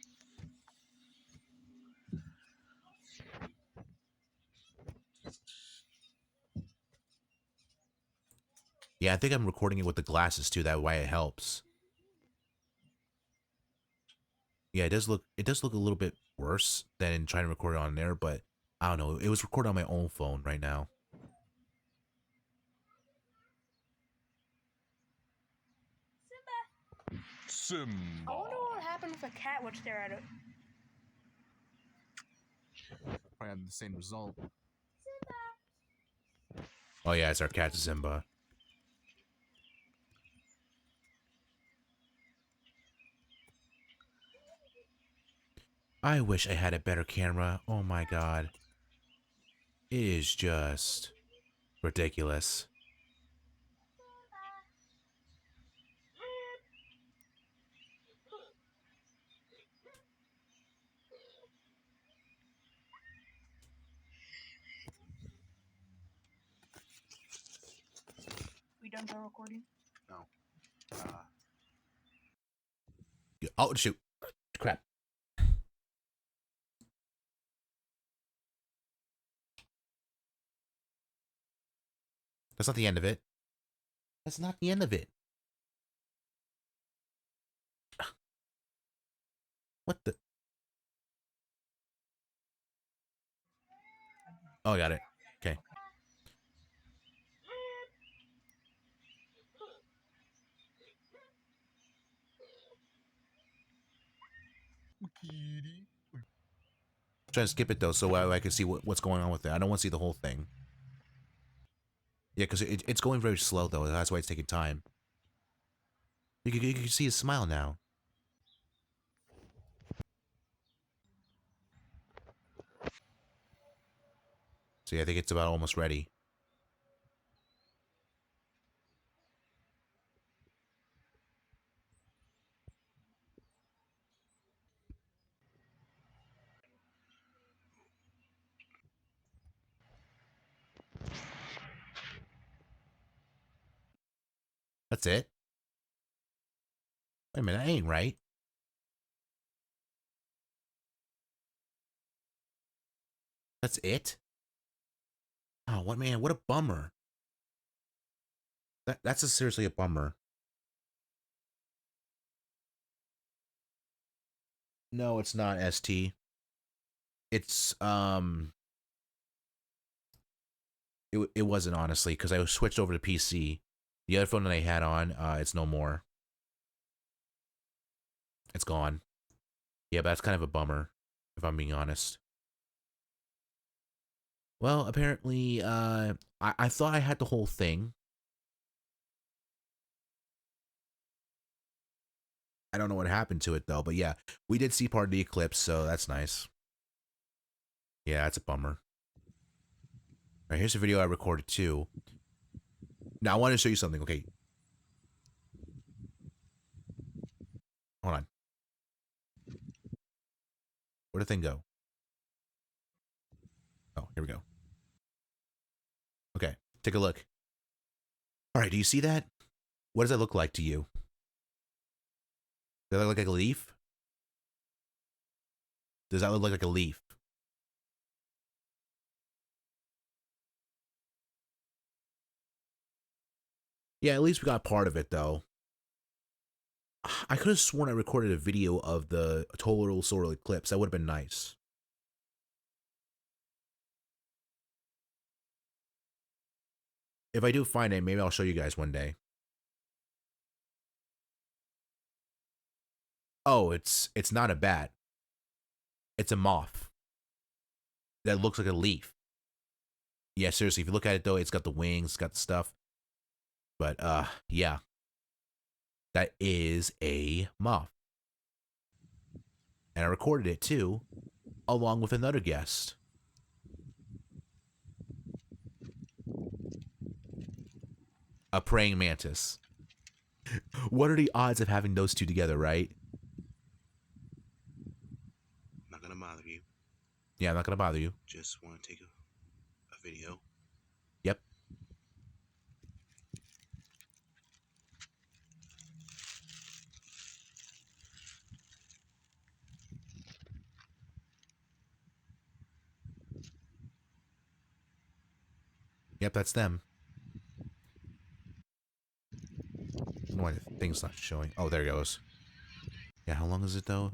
Yeah, I think I'm recording it with the glasses too, that way it helps. Yeah, it does look a little bit worse than trying to record it on there, but I don't know. It was recorded on my own phone right now. Simba. I wonder what would happen if a cat would stare at it. Probably have the same result. Oh yeah, it's our cat Simba. I wish I had a better camera. Oh my god. It is just ridiculous. We done the recording? No. Oh shoot. Crap. That's not the end of it. That's not the end of it. What the? Oh, I got it. Okay. kitty. Trying to skip it though, so I can see what's going on with it. I don't want to see the whole thing. Yeah, because it's going very slow though. That's why it's taking time. You can see his smile now. See, I think it's about almost ready. That's it? Wait a minute, that ain't right. That's it? Oh, what man, what a bummer. That's seriously a bummer. No, it's not ST. It's it wasn't honestly because I switched over to PC. The other phone that I had on, it's no more. It's gone. Yeah, but that's kind of a bummer, if I'm being honest. Well, apparently, I thought I had the whole thing. I don't know what happened to it though, but yeah, we did see part of the eclipse, so that's nice. Yeah, that's a bummer. All right, here's a video I recorded too. Now I want to show you something. Okay, hold on. Where'd the thing go? Oh, here we go. Okay, take a look. All right, do you see that? What does that look like to you? Does that look like a leaf? Does that look like a leaf? Yeah, at least we got part of it though. I could have sworn I recorded a video of the total solar eclipse. That would have been nice. If I do find it, maybe I'll show you guys one day. Oh, it's not a bat. It's a moth that looks like a leaf. Yeah, seriously, if you look at it though, it's got the wings, it's got the stuff. But yeah. That is a moth. And I recorded it too, along with another guest. A praying mantis. What are the odds of having those two together, right? Not gonna bother you. Yeah, I'm not gonna bother you. Just want to take a video. Yep. Yep, that's them. I don't know why the thing's not showing. Oh, there it goes. Yeah, how long is it though?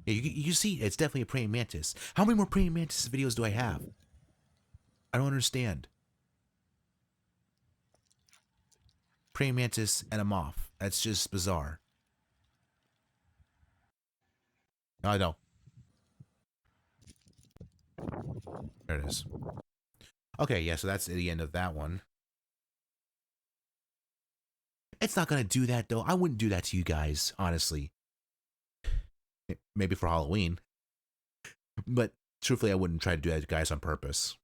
Yeah, you see, it's definitely a praying mantis. How many more praying mantis videos do I have? I don't understand. Praying mantis and a moth. That's just bizarre. Oh, no. There it is. Okay, yeah, so that's the end of that one. It's not gonna do that though. I wouldn't do that to you guys, honestly. Maybe for Halloween. But truthfully, I wouldn't try to do that to guys on purpose.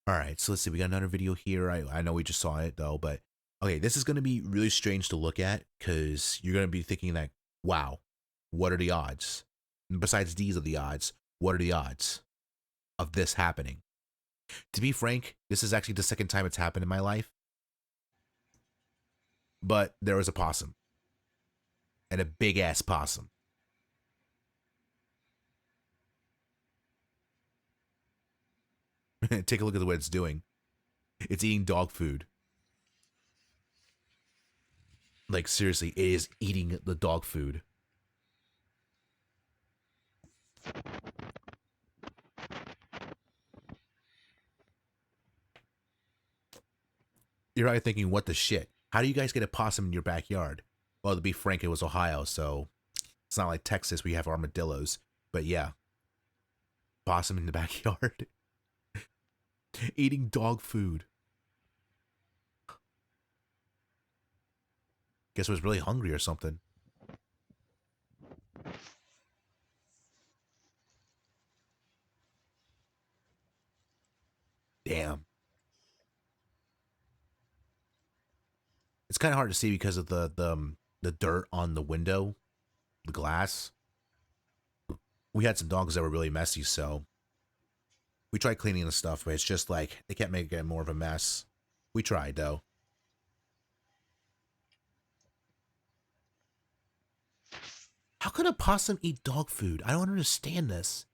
Alright, so let's see. We got another video here. I know we just saw it though, but okay, this is gonna be really strange to look at because you're gonna be thinking that, wow, what are the odds? And besides these are the odds, what are the odds of this happening? To be frank, this is actually the second time it's happened in my life. But there was a possum. And a big ass possum. Take a look at what it's doing. It's eating dog food. Like, seriously, it is eating the dog food. You're probably thinking, what the shit? How do you guys get a possum in your backyard? Well, to be frank, it was Ohio, so it's not like Texas where you have armadillos. But yeah, possum in the backyard. Eating dog food. Guess I was really hungry or something. Damn. It's kind of hard to see because of the dirt on the window, the glass. We had some dogs that were really messy, so we tried cleaning the stuff, but it's just like they kept making it more of a mess. We tried though. How could a possum eat dog food? I don't understand this.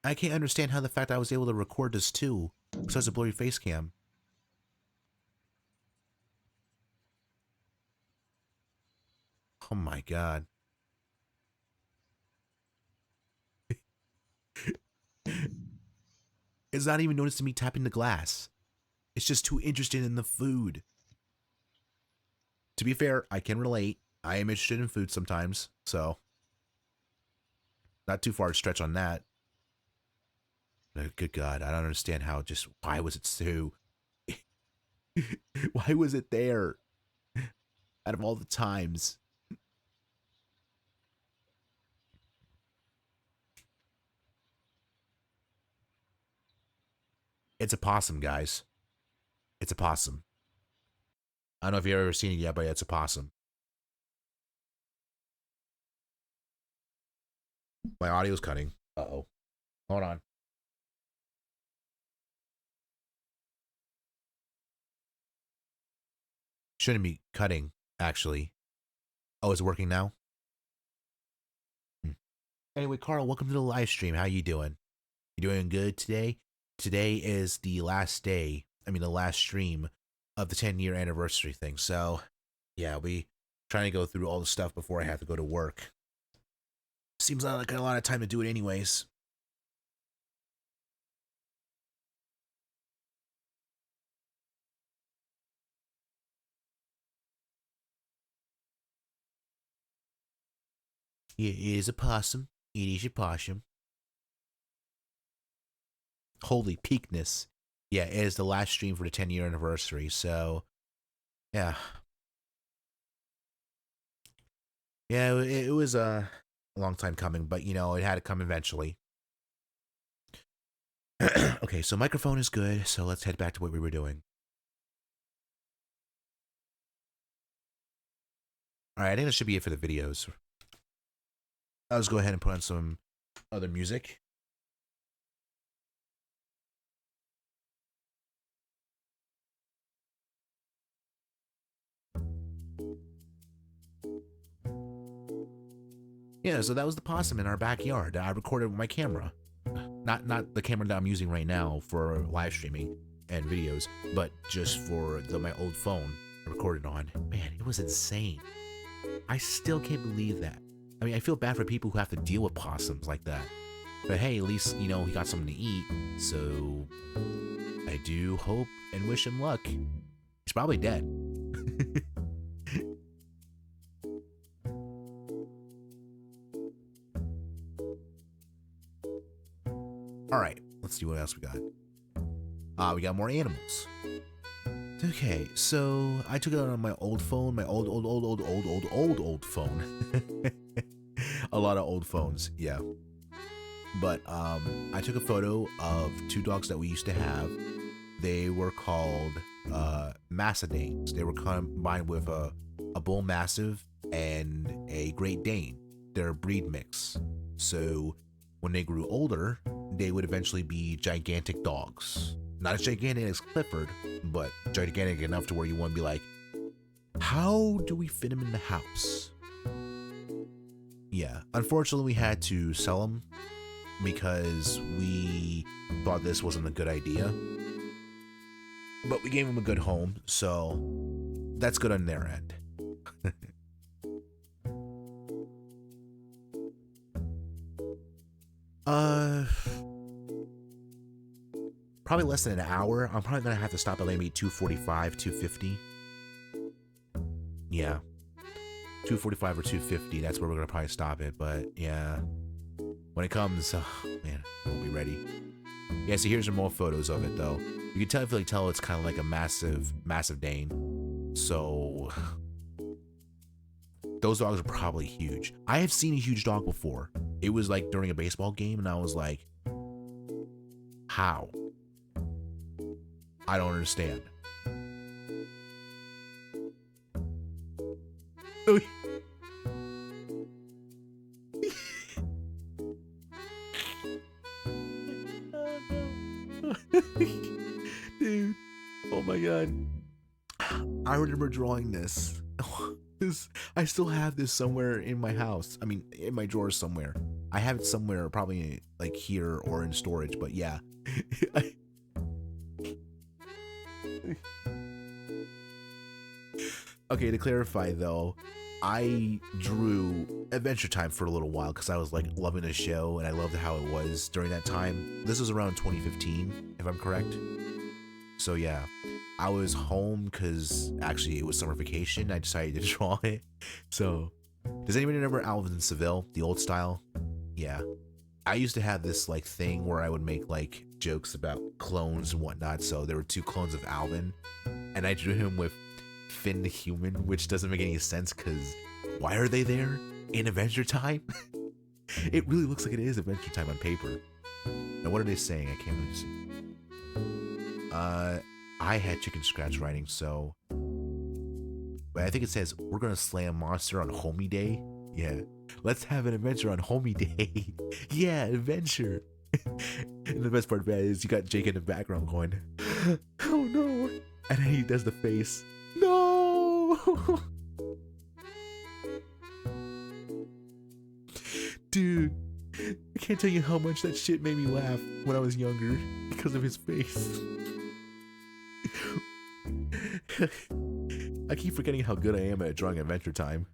I can't understand how the fact I was able to record this too, besides a blurry face cam. Oh my god. It's not even noticing me tapping the glass. It's just too interested in the food. To be fair, I can relate. I am interested in food sometimes, so not too far to stretch on that. Good God, I don't understand how just why was it so why was it there out of all the times? It's a possum, guys. It's a possum. I don't know if you've ever seen it yet, but it's a possum. My audio's cutting. Uh-oh. Hold on. Shouldn't be cutting, actually. Oh, is it working now? Anyway, Carl, welcome to the live stream. How you doing? You doing good today? Today is the last day, the last stream of the 10-year anniversary thing. So, yeah, we trying to go through all the stuff before I have to go to work. Seems like a lot of time to do it anyways. It is a possum. It is a possum. Holy peakness. Yeah, it is the last stream for the 10-year anniversary, so yeah. Yeah, it was a long time coming, but it had to come eventually. Okay, so microphone is good, so let's head back to what we were doing. Alright, I think that should be it for the videos. I'll just go ahead and put on some other music. Yeah, so that was the possum in our backyard. I recorded with my camera. Not the camera that I'm using right now for live streaming and videos, but just for my old phone I recorded on. Man, it was insane. I still can't believe that. I feel bad for people who have to deal with possums like that. But hey, at least, he got something to eat. So I do hope and wish him luck. He's probably dead. Alright, let's see what else we got. We got more animals. Okay, so I took it on my old phone, my old phone. A lot of old phones, yeah. But I took a photo of two dogs that we used to have. They were called Mastidanes. They were combined with a Bull Mastiff and a Great Dane. They're a breed mix. So when they grew older, they would eventually be gigantic dogs. Not as gigantic as Clifford, but gigantic enough to where you want to be like, how do we fit him in the house? Yeah, unfortunately we had to sell them because we thought this wasn't a good idea. But we gave them a good home, so that's good on their end. probably less than an hour. I'm probably gonna have to stop at maybe 2:45, 2:50. Yeah, 2:45 or 2:50. That's where we're gonna probably stop it. But yeah, when it comes, oh, man, we'll be ready. Yeah, so here's some more photos of it though. You can definitely tell it's kind of like a massive Dane. So those dogs are probably huge. I have seen a huge dog before. It was like during a baseball game, and I was like, how? I don't understand. Dude, oh my god. I remember drawing this. I still have this somewhere in my house. I mean, in my drawers somewhere. I have it somewhere, probably like here or in storage, but yeah. Okay, to clarify though, I drew Adventure Time for a little while because I was like loving the show and I loved how it was during that time. This was around 2015, if I'm correct. So yeah, I was home because actually it was summer vacation. I decided to draw it. So, does anybody remember Alvin and Seville, the old style? Yeah. I used to have this like thing where I would make like jokes about clones and whatnot. So there were two clones of Alvin, and I drew him with Finn the human, which doesn't make any sense because why are they there in Adventure Time? It really looks like it is Adventure Time on paper. Now what are they saying? I can't really see. I had chicken scratch writing, so but I think it says we're gonna slay a monster on Homie Day. Yeah, let's have an adventure on Homie Day. Yeah, adventure. And the best part about it is you got Jake in the background going, oh no, and then he does the face, no. Dude, I can't tell you how much that shit made me laugh when I was younger because of his face. I keep forgetting how good I am at drawing Adventure Time.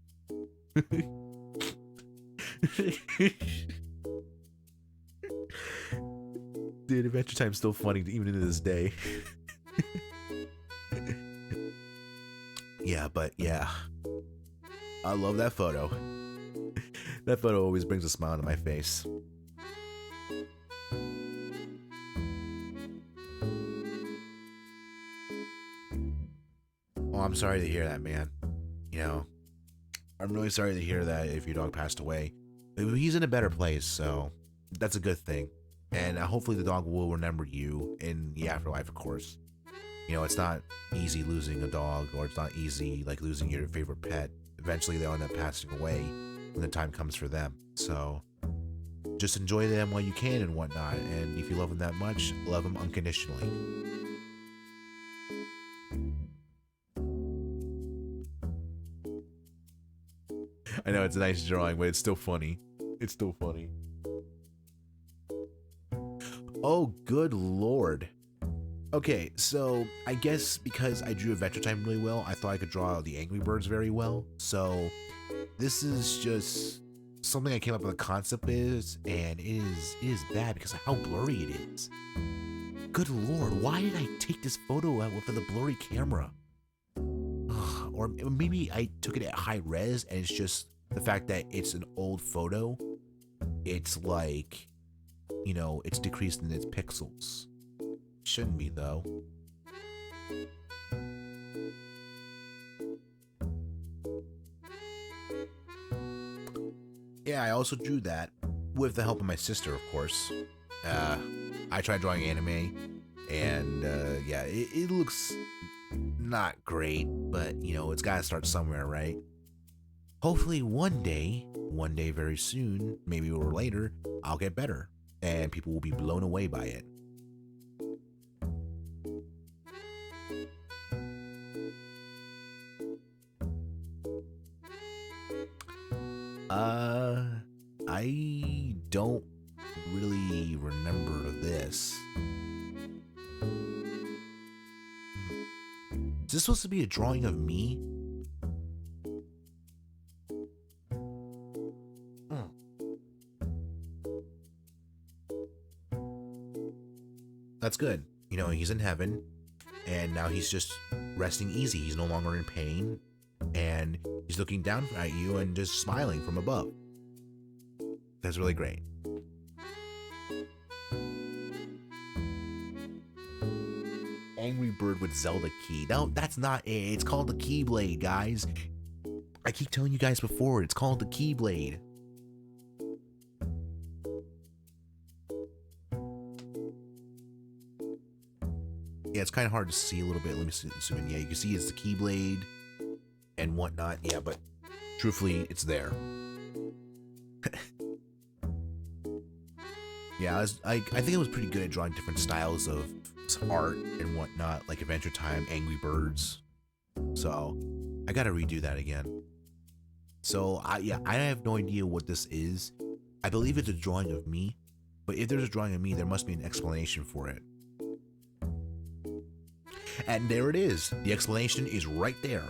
Dude, Adventure Time's still funny even to this day. Yeah, but yeah. I love that photo. That photo always brings a smile to my face. Oh, I'm sorry to hear that, man. You know, I'm really sorry to hear that if your dog passed away. But he's in a better place, so that's a good thing. And hopefully the dog will remember you in the afterlife, of course. You know, it's not easy losing a dog, or it's not easy like losing your favorite pet. Eventually they'll end up passing away when the time comes for them. So just enjoy them while you can and whatnot. And if you love them that much, love them unconditionally. I know it's a nice drawing, but it's still funny. It's still funny. Oh, good lord. Okay, so I guess because I drew Adventure Time really well, I thought I could draw the Angry Birds very well. So this is just something I came up with a concept is, and it is bad because of how blurry it is. Good lord, why did I take this photo out with the blurry camera? Or maybe I took it at high res and it's just the fact that it's an old photo. It's like, you know, it's decreased in its pixels. Shouldn't be though. Yeah, I also drew that with the help of my sister, of course. I tried drawing anime, and yeah, it looks not great, but you know, it's gotta start somewhere, right? Hopefully one day very soon, maybe or later, I'll get better, and people will be blown away by it. I don't really remember this. Is this supposed to be a drawing of me? That's good. you know, he's in heaven, and now he's just resting easy. He's no longer in pain, and he's looking down at you and just smiling from above. That's really great. Angry Bird with Zelda key. No, that's not it. It's called the Keyblade, guys. I keep telling you guys before, it's called the Keyblade. Yeah, it's kind of hard to see a little bit. Let me zoom in. Yeah, you can see it's the Keyblade and whatnot. Yeah, but truthfully, it's there. Yeah, I think I was pretty good at drawing different styles of art and whatnot, like Adventure Time, Angry Birds. So I gotta redo that again. So I have no idea what this is. I believe it's a drawing of me, but if there's a drawing of me, there must be an explanation for it. And there it is. The explanation is right there.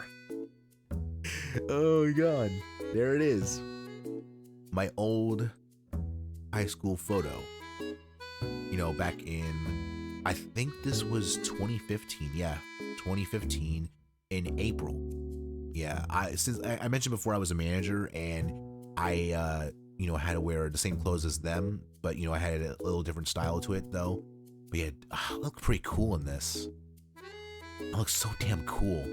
Oh my god. There it is. My old high school photo. You know, back in, I think this was 2015. Yeah, 2015 in April. Yeah, since I mentioned before I was a manager and I you know, had to wear the same clothes as them, but you know, I had a little different style to it though. But yeah, I look pretty cool in this. I look so damn cool.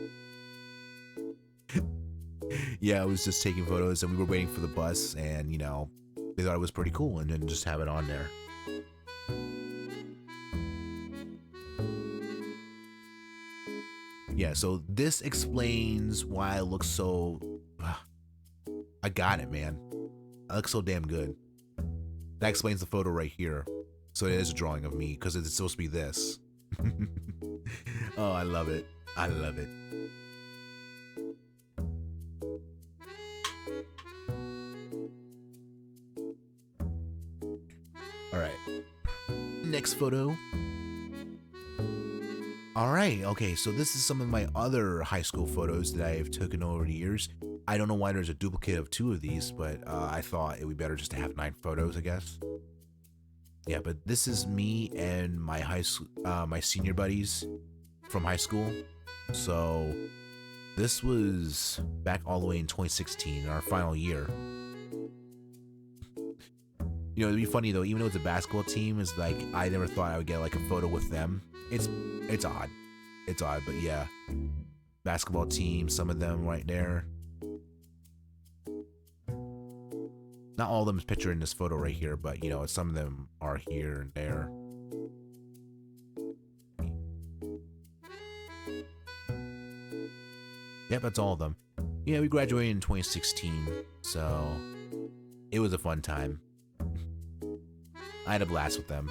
Yeah, I was just taking photos and we were waiting for the bus, and you know, they thought it was pretty cool and then just have it on there. Yeah, so this explains why I look so... I got it, man. I look so damn good. That explains the photo right here. So it is a drawing of me, because it's supposed to be this. Oh, I love it. I love it. Alright. Next photo. Alright, okay, so this is some of my other high school photos that I've taken over the years. I don't know why there's a duplicate of 2 of these, but I thought it would be better just to have 9 photos, I guess. Yeah, but this is me and my my senior buddies from high school. So this was back all the way in 2016, our final year. You know, it'd be funny though, even though it's a basketball team, is like I never thought I would get like a photo with them. It's odd. It's odd, but yeah. Basketball team, some of them right there. Not all of them is pictured in this photo right here, but you know, some of them are here and there. Yep, that's all of them. Yeah, we graduated in 2016, so it was a fun time. I had a blast with them.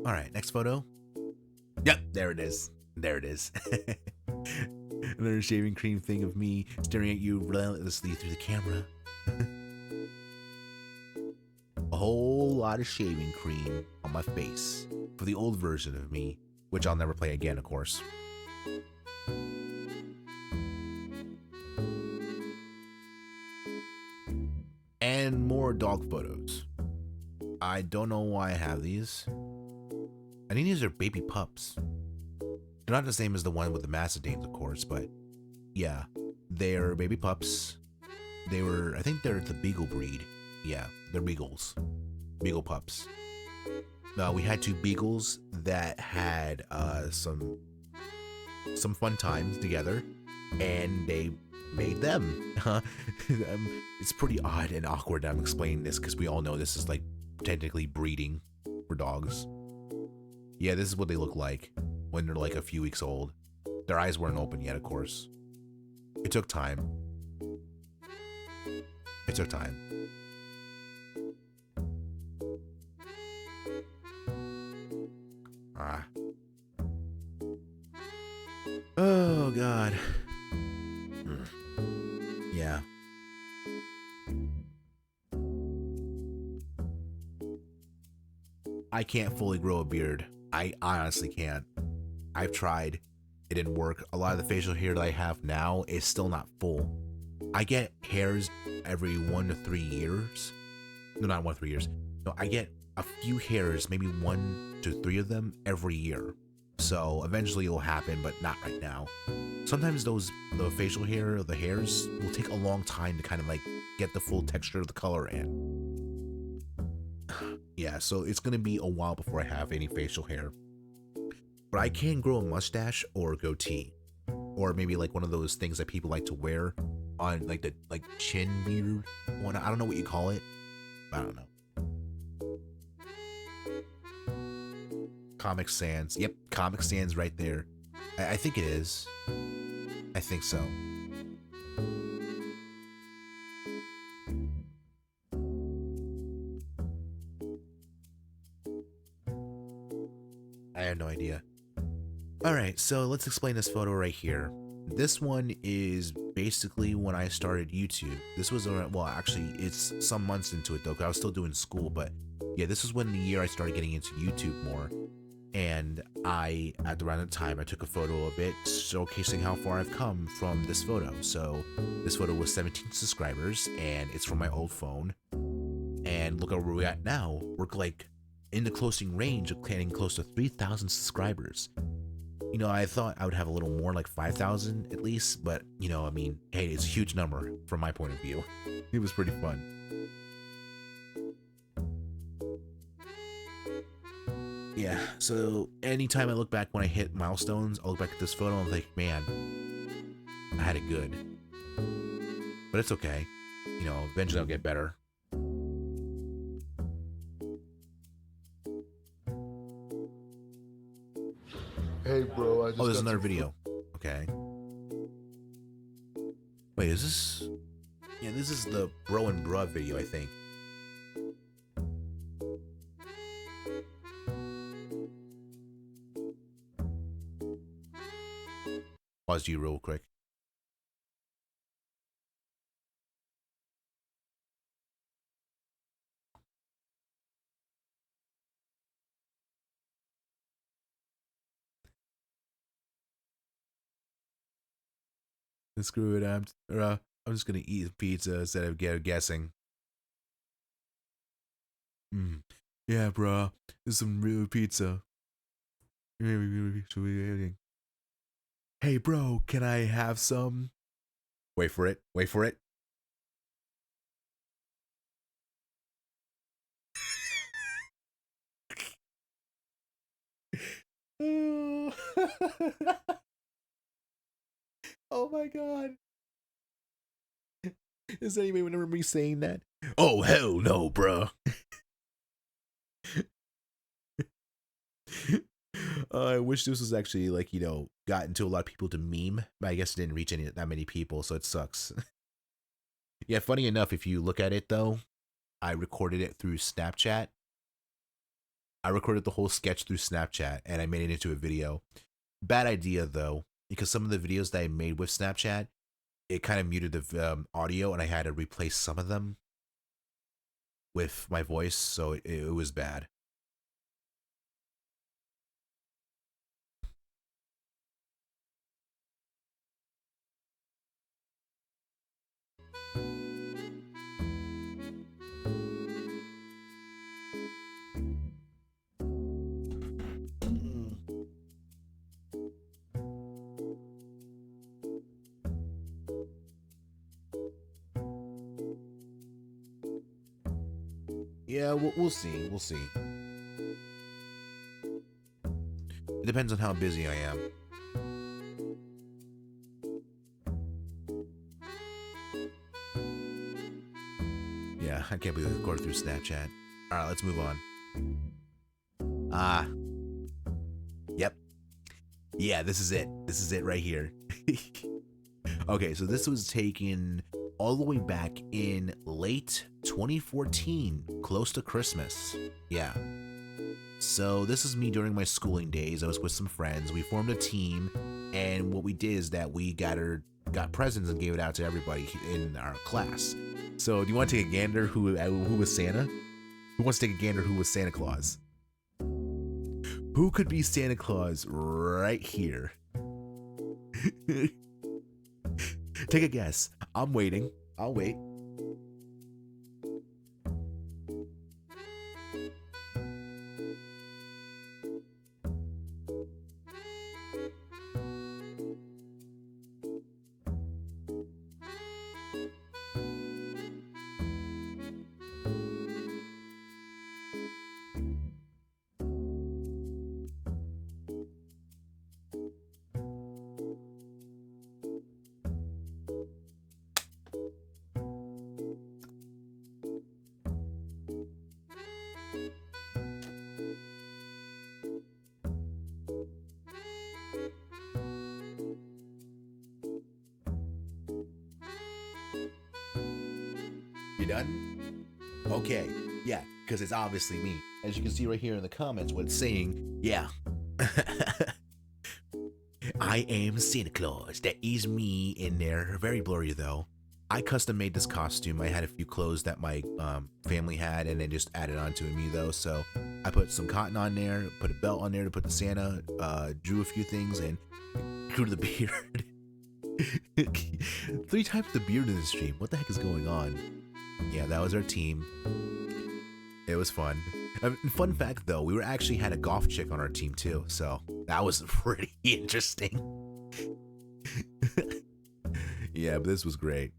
All right, next photo. Yep, there it is. There it is. Another shaving cream thing of me staring at you relentlessly through the camera. A whole lot of shaving cream on my face for the old version of me, which I'll never play again, of course. And more dog photos. I don't know why I have these. I think these are baby pups. They're not the same as the one with the Mastidanes, of course, but yeah, they're baby pups. I think they're the Beagle breed. Yeah, they're Beagles. Beagle pups. We had 2 Beagles that had some fun times together, and they made them. It's pretty odd and awkward that I'm explaining this, because we all know this is like technically breeding for dogs. Yeah, this is what they look like when they're like a few weeks old. Their eyes weren't open yet, of course. It took time. It took time. Oh, God. Yeah. I can't fully grow a beard. I honestly can't. I've tried. it didn't work. A lot of the facial hair that I have now is still not full. I get hairs every 1 to 3 years. No, not 1 to 3 years. No, I get a few hairs, maybe 1 to 3 of them every year. So eventually it'll happen, but not right now. Sometimes the facial hair, the hairs, will take a long time to kind of like get the full texture of the color in. Yeah, so it's gonna be a while before I have any facial hair. But I can grow a mustache or a goatee. Or maybe like one of those things that people like to wear on like the chin beard one. I don't know what you call it. I don't know. Comic Sans. Yep, Comic Sans right there. I think it is. I think so. I have no idea. Alright, so let's explain this photo right here. This one is basically when I started YouTube. This was around, well, actually, it's some months into it though, because I was still doing school, but yeah, this is when the year I started getting into YouTube more. And at around the time, I took a photo of it, showcasing how far I've come from this photo. So this photo was 17 subscribers, and it's from my old phone. And look at where we're at now. We're like in the closing range of getting close to 3,000 subscribers. You know, I thought I would have a little more, like 5,000 at least, but you know, I mean, hey, it's a huge number from my point of view. It was pretty fun. Yeah, so anytime I look back when I hit milestones, I'll look back at this photo and think, man, I had it good. But it's okay. You know, eventually I'll get better. Hey, bro, I just Oh, there's got another some video. Okay. Wait, is this... Yeah, this is the bro and bruh video, I think. Pause you real quick. Screw it, I'm just gonna eat pizza instead of guessing. Yeah, bro, this is some real pizza. Hey, bro, can I have some? Wait for it. Wait for it. Oh my god. Does anybody remember me saying that? Oh, hell no, bruh. I wish this was actually like, you know, gotten to a lot of people to meme, but I guess it didn't reach that many people, so it sucks. Yeah, funny enough, if you look at it though, I recorded it through Snapchat. I recorded the whole sketch through Snapchat and I made it into a video. Bad idea though, because some of the videos that I made with Snapchat, it kind of muted the audio and I had to replace some of them with my voice, so it was bad. Yeah, we'll see. We'll see. It depends on how busy I am. Yeah, I can't believe I recorded through Snapchat. Alright, let's move on. Yep. Yeah, this is it. This is it right here. Okay, so this was taken all the way back in late 2014, close to Christmas. Yeah. So this is me during my schooling days. I was with some friends. We formed a team, and what we did is that we got presents and gave it out to everybody in our class. So do you want to take a gander who was Santa? Who wants to take a gander who was Santa Claus? Who could be Santa Claus right here? Take a guess. I'm waiting. I'll wait. You done? Okay. Yeah, because it's obviously me. As you can see right here in the comments, what it's saying, yeah. I am Santa Claus. That is me in there. Very blurry though. I custom made this costume. I had a few clothes that my family had, and then just added on to me though. So I put some cotton on there, put a belt on there to put the Santa, drew a few things, and grew the beard. 3 times the beard in the stream. What the heck is going on? Yeah, that was our team. It was fun. Fun fact though, we were actually had a golf chick on our team too, so that was pretty interesting. Yeah, but this was great.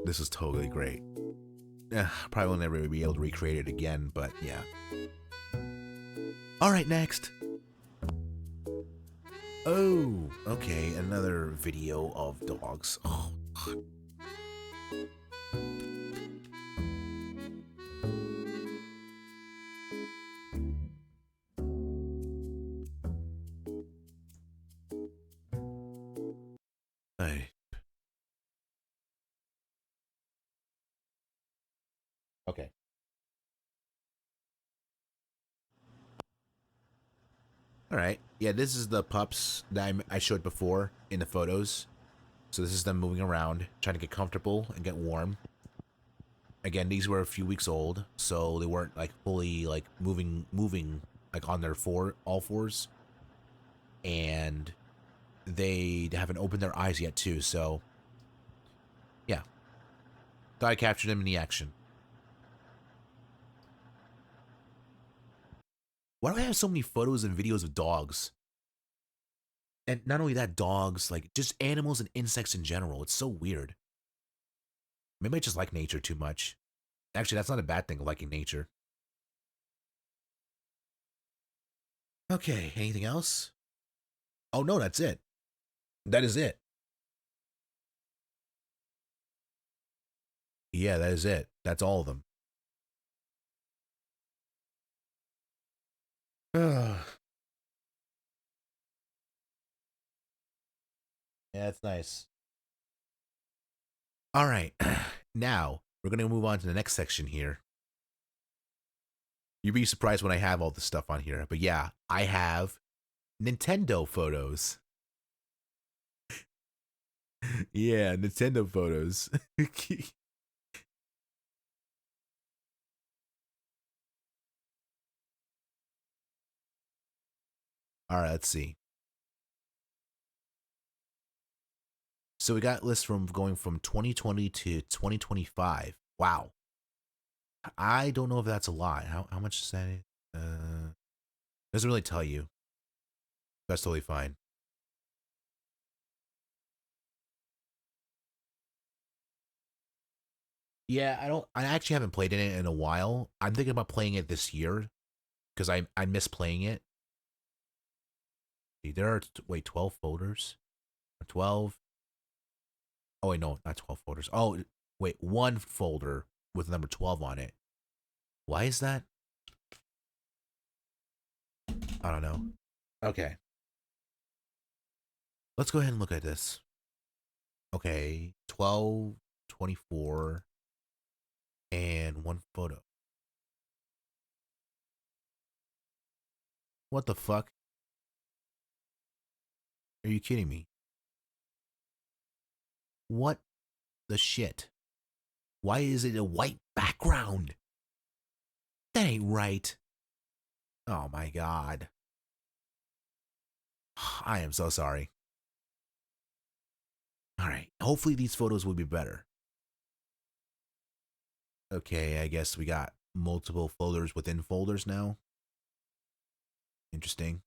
This was totally great. Probably will never be able to recreate it again, but yeah. Alright, next. Oh, okay, another video of dogs. Oh, God. Hey. Okay. All right. Yeah, this is the pups that I showed before in the photos. So this is them moving around, trying to get comfortable and get warm. Again, these were a few weeks old, so they weren't like fully like moving like on their all fours. And they haven't opened their eyes yet too, so yeah. Thought I captured them in the action. Why do I have so many photos and videos of dogs? And not only that, dogs, like just animals and insects in general. It's so weird. Maybe I just like nature too much. Actually, that's not a bad thing, liking nature. Okay, anything else? Oh no, that's it. That is it. Yeah, that is it. That's all of them. Yeah, that's nice. All right, now we're gonna move on to the next section here. You'd be surprised when I have all this stuff on here, but yeah, I have Nintendo photos. Yeah, Nintendo photos. All right, let's see. So we got lists from going from 2020 to 2025. Wow. I don't know if that's a lot. How much is that? Doesn't really tell you. That's totally fine. Yeah, I actually haven't played in it in a while. I'm thinking about playing it this year because I miss playing it. There are wait 12 folders, 12. Oh wait, no, not 12 folders. Oh wait, one folder with the number 12 on it. Why is that? I don't know. Okay, let's go ahead and look at this. Okay, 12, 24, and one photo. What the fuck? Are you kidding me? What the shit? Why is it a white background? That ain't right. Oh my god. I am so sorry. All right. Hopefully these photos will be better. Okay, I guess we got multiple folders within folders now. Interesting.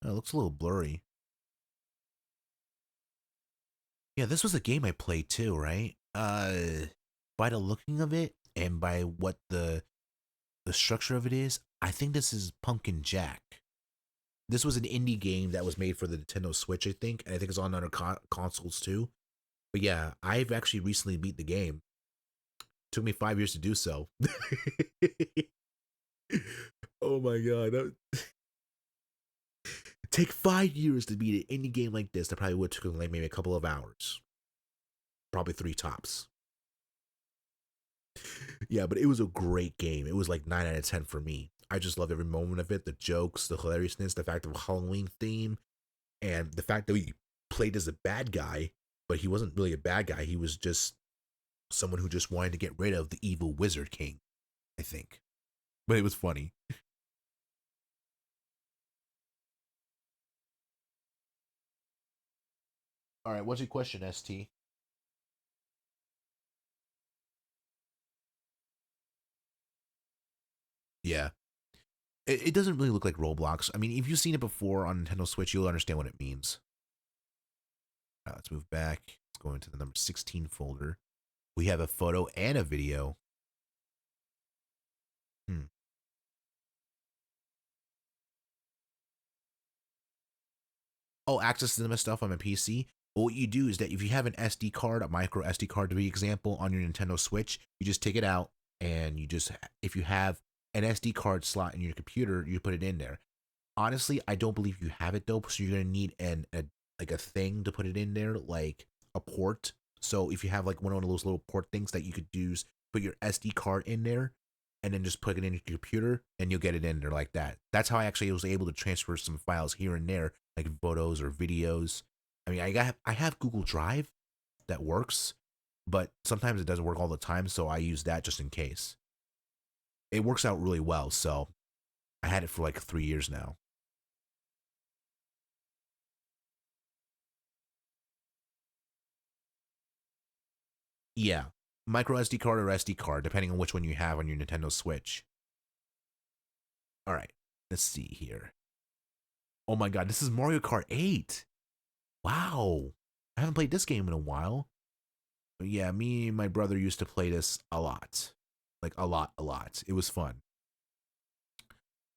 Oh, it looks a little blurry. Yeah, this was a game I played too, right? By the looking of it and by what the structure of it is, I think this is Pumpkin Jack. This was an indie game that was made for the Nintendo Switch, I think, and I think it's on other consoles too. But yeah, I've actually recently beat the game. Took me 5 years to do so. Oh my god, take 5 years to beat an indie game like this. That probably would have taken like maybe a couple of hours, probably 3 tops. Yeah, but it was a great game. It was like 9 out of 10 for me. I just loved every moment of it. The jokes, the hilariousness, the fact of Halloween theme, and the fact that we played as a bad guy, but he wasn't really a bad guy. He was just someone who just wanted to get rid of the evil Wizard King, I think. But it was funny. All right, what's your question, ST? Yeah. It doesn't really look like Roblox. I mean, if you've seen it before on Nintendo Switch, you'll understand what it means. Let's move back. Let's go into the number 16 folder. We have a photo and a video. Oh, access cinema stuff on my PC. Well, what you do is that if you have an SD card, a micro SD card to be example, on your Nintendo Switch, you just take it out and you just, if you have an SD card slot in your computer, you put it in there. Honestly, I don't believe you have it though, so you're gonna need like a thing to put it in there, like a port. So if you have like one of those little port things that you could use, put your SD card in there, and then just plug it in your computer, and you'll get it in there like that. That's how I actually was able to transfer some files here and there, like photos or videos. I mean, I have Google Drive that works, but sometimes it doesn't work all the time, so I use that just in case. It works out really well, so I had it for like 3 years now. Yeah, micro SD card or SD card, depending on which one you have on your Nintendo Switch. All right, let's see here. Oh my god, this is Mario Kart 8. Wow. I haven't played this game in a while. But yeah, me and my brother used to play this a lot. Like a lot, a lot. It was fun.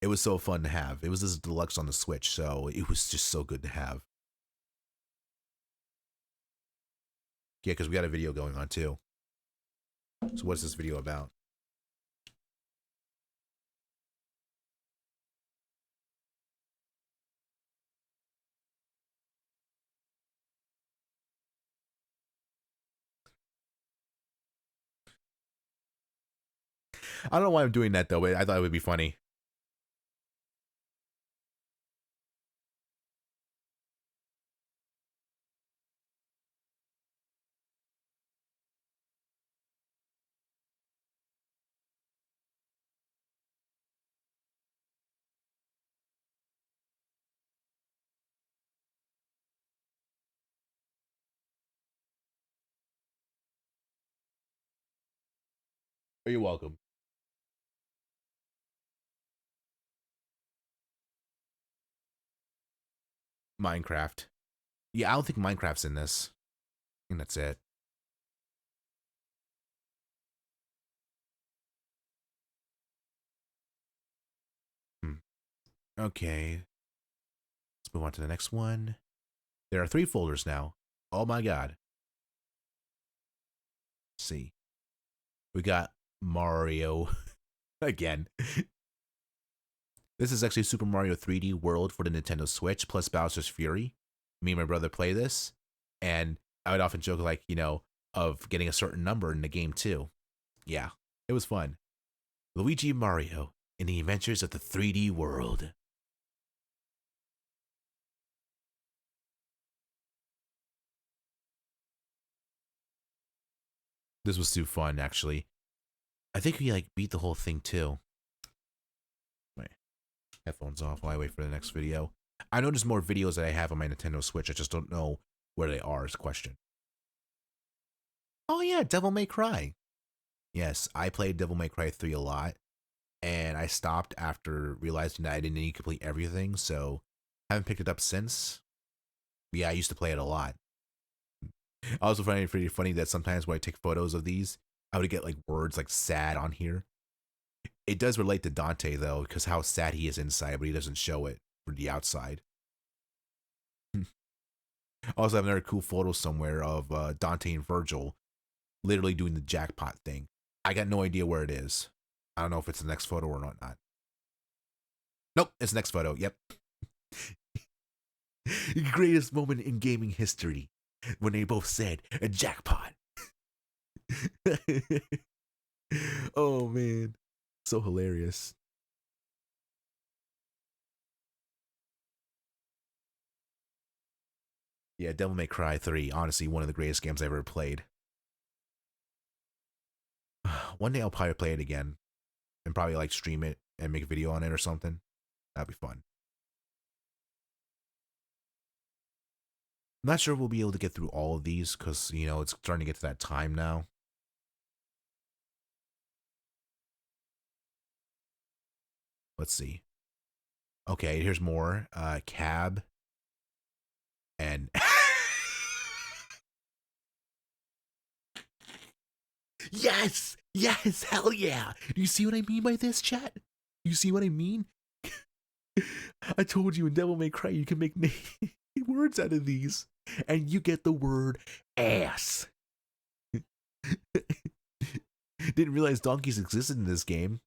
It was so fun to have. It was this deluxe on the Switch, so it was just so good to have. Yeah, because we got a video going on too. So what's this video about? I don't know why I'm doing that though, but I thought it would be funny. You're welcome. Minecraft. Yeah, I don't think Minecraft's in this. I think that's it. Hmm. Okay. Let's move on to the next one. There are 3 folders now. Oh my god. Let's see. We got Mario again. This is actually Super Mario 3D World for the Nintendo Switch plus Bowser's Fury. Me and my brother play this, and I would often joke like, of getting a certain number in the game too. Yeah, it was fun. Luigi and Mario in the adventures of the 3D world. This was too fun, actually. I think we like beat the whole thing too. Wait, headphones off while I wait for the next video. I know there's more videos that I have on my Nintendo Switch. I just don't know where they are is the question. Oh yeah, Devil May Cry. Yes, I played Devil May Cry 3 a lot, and I stopped after realizing that I didn't need to complete everything, so I haven't picked it up since. Yeah, I used to play it a lot. I also find it pretty funny that sometimes when I take photos of these, I would get like words like sad on here. It does relate to Dante though, because how sad he is inside, but he doesn't show it for the outside. Also, I have another cool photo somewhere of Dante and Virgil literally doing the jackpot thing. I got no idea where it is. I don't know if it's the next photo or not. Nope, it's the next photo. Yep. Greatest moment in gaming history when they both said a jackpot. Oh man, so hilarious. Yeah, Devil May Cry 3, honestly one of the greatest games I've ever played. One day I'll probably play it again and probably like stream it and make a video on it or something. That'd be fun. I'm not sure we'll be able to get through all of these because, you know, it's starting to get to that time now. Let's see. Okay, here's more. Cab. And... Yes! Yes! Hell yeah! Do you see what I mean by this, chat? You see what I mean? I told you in Devil May Cry you can make words out of these. And you get the word ass. Didn't realize donkeys existed in this game.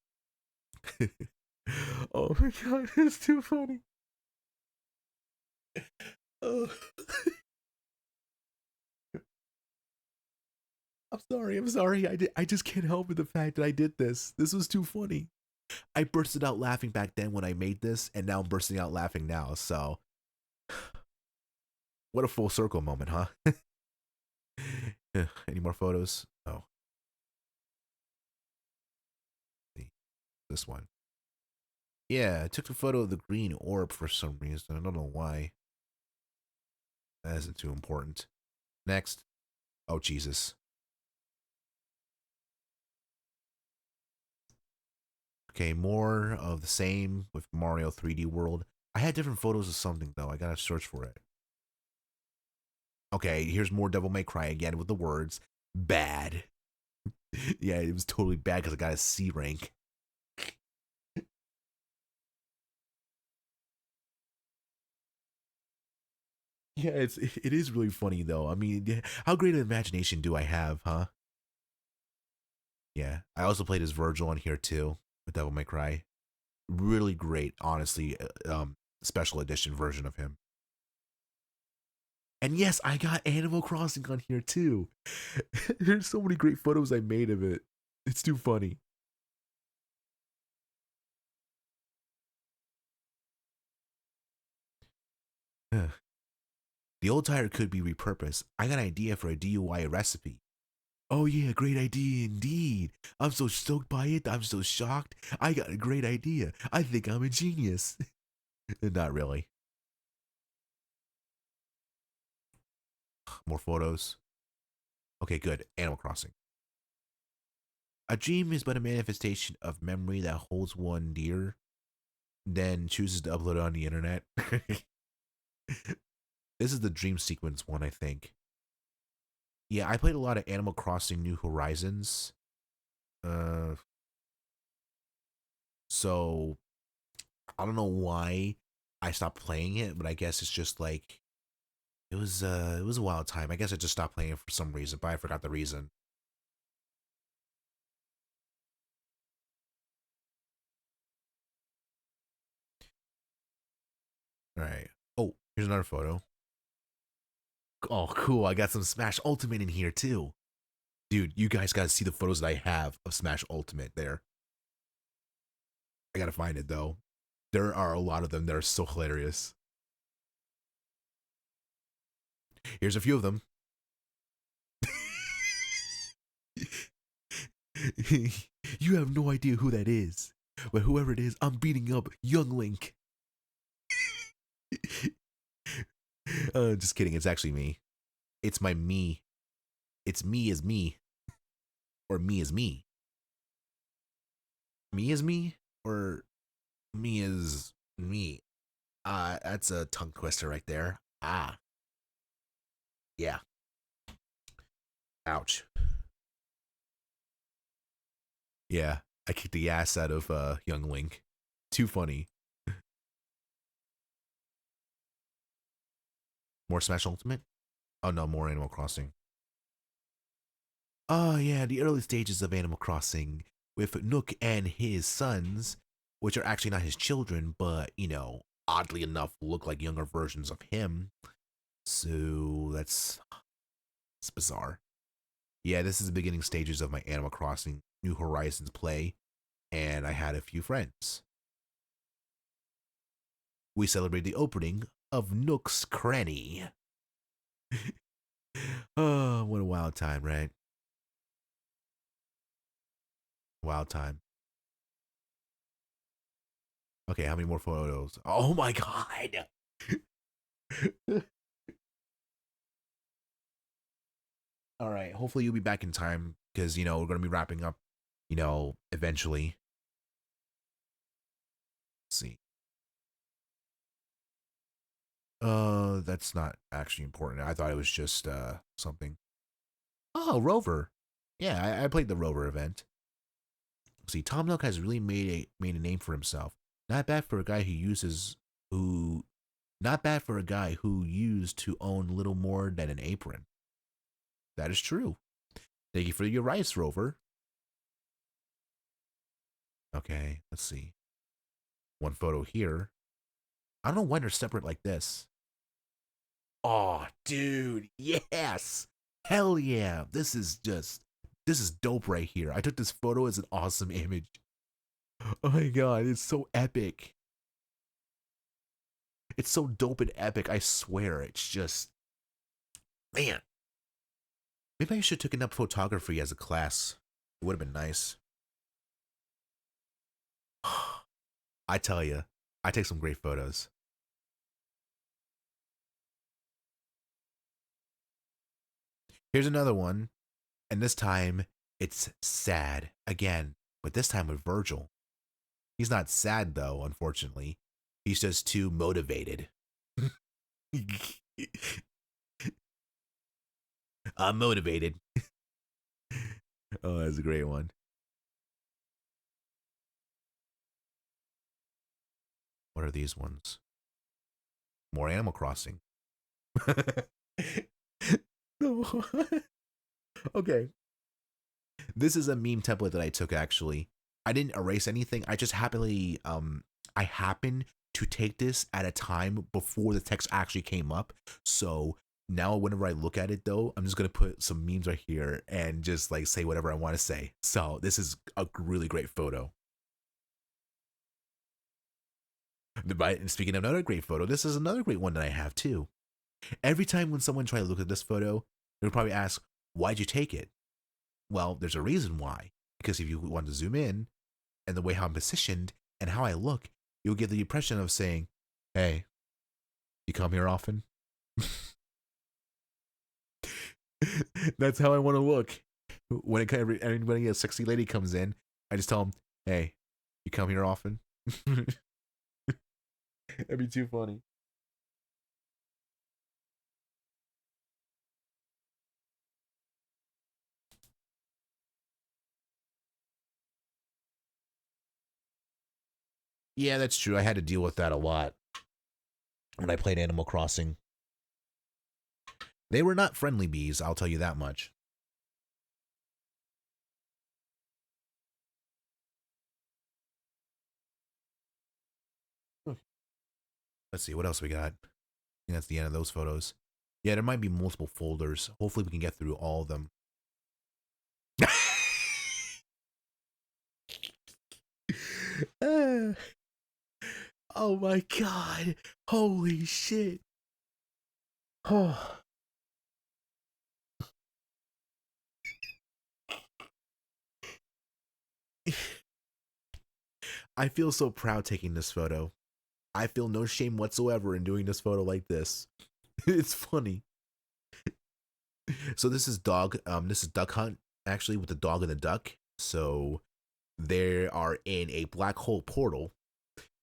Oh my god, it's too funny. Oh. I'm sorry. I just can't help with the fact that I did this. This was too funny. I bursted out laughing back then when I made this, and now I'm bursting out laughing now, so. What a full circle moment, huh? Any more photos? Oh. This one. Yeah, I took a photo of the green orb for some reason. I don't know why. That isn't too important. Next. Oh, Jesus. Okay, more of the same with Mario 3D World. I had different photos of something, though. I gotta search for it. Okay, here's more Devil May Cry again with the words bad. Yeah, it was totally bad because I got a C rank. Yeah, it is really funny though. I mean, how great an imagination do I have, huh? Yeah, I also played as Virgil on here too with Devil May Cry. Really great, honestly. Special edition version of him. And yes, I got Animal Crossing on here too. There's so many great photos I made of it. It's too funny. The old tire could be repurposed. I got an idea for a DIY recipe. Oh yeah, great idea indeed. I'm so stoked by it. I'm so shocked. I got a great idea. I think I'm a genius. Not really. More photos. Okay, good. Animal Crossing. A dream is but a manifestation of memory that holds one dear, then chooses to upload it on the internet. This is the dream sequence one, I think. Yeah, I played a lot of Animal Crossing New Horizons. So I don't know why I stopped playing it, but I guess it's just like it was a wild time. I guess I just stopped playing it for some reason, but I forgot the reason. All right. Oh, here's another photo. Oh, cool. I got some Smash Ultimate in here too. Dude, you guys got to see the photos that I have of Smash Ultimate there. I got to find it though. There are a lot of them that are so hilarious. Here's a few of them. You have no idea who that is. But whoever it is, I'm beating up young Link. Just kidding. It's actually me. It's my me. It's me as me. Or me as me. Me as me? Or me as me? That's a tongue twister right there. Ah. Yeah. Ouch. Yeah. I kicked the ass out of young Link. Too funny. More Smash Ultimate? Oh no, more Animal Crossing. Oh yeah, the early stages of Animal Crossing with Nook and his sons, which are actually not his children, but you know, oddly enough, look like younger versions of him. So it's bizarre. Yeah, this is the beginning stages of my Animal Crossing New Horizons play, and I had a few friends. We celebrated the opening of Nook's Cranny. Oh, what a wild time, right? Wild time. Okay, how many more photos? Oh my god! All right, hopefully you'll be back in time because, you know, we're going to be wrapping up, you know, eventually. Let's see. That's not actually important. I thought it was just something. Oh, Rover. Yeah, I played the Rover event. See, Tom Nook has really made a name for himself. Not bad for a guy who not bad for a guy who used to own little more than an apron. That is true. Thank you for your rice, Rover. Okay, let's see. One photo here. I don't know why they're separate like this. Oh, dude, yes. Hell yeah. This is dope right here. I took this photo as an awesome image. Oh my god, it's so epic. It's so dope and epic, I swear. It's just, man. Maybe I should have taken up photography as a class. It would have been nice. I tell you, I take some great photos. Here's another one, and this time it's sad again, but this time with Virgil. He's not sad though, unfortunately. He's just too motivated. I'm motivated. Oh, that's a great one. What are these ones? More Animal Crossing. No. Okay. This is a meme template that I took actually. I didn't erase anything. I happened to take this at a time before the text actually came up. So now whenever I look at it though, I'm just gonna put some memes right here and just like say whatever I want to say. So this is a really great photo. And speaking of another great photo, this is another great one that I have too. Every time when someone tries to look at this photo, they'll probably ask, why'd you take it? Well, there's a reason why. Because if you want to zoom in, and the way how I'm positioned and how I look, you'll get the impression of saying, hey, you come here often? That's how I want to look. When a sexy lady comes in, I just tell them, hey, you come here often? That'd be too funny. Yeah, that's true. I had to deal with that a lot when I played Animal Crossing. They were not friendly bees, I'll tell you that much. Let's see, what else we got? I think that's the end of those photos. Yeah, there might be multiple folders. Hopefully we can get through all of them. Oh my god. Holy shit. Oh. I feel so proud taking this photo. I feel no shame whatsoever in doing this photo like this. It's funny. So this is this is Duck Hunt, actually, with the dog and the duck. So they are in a black hole portal,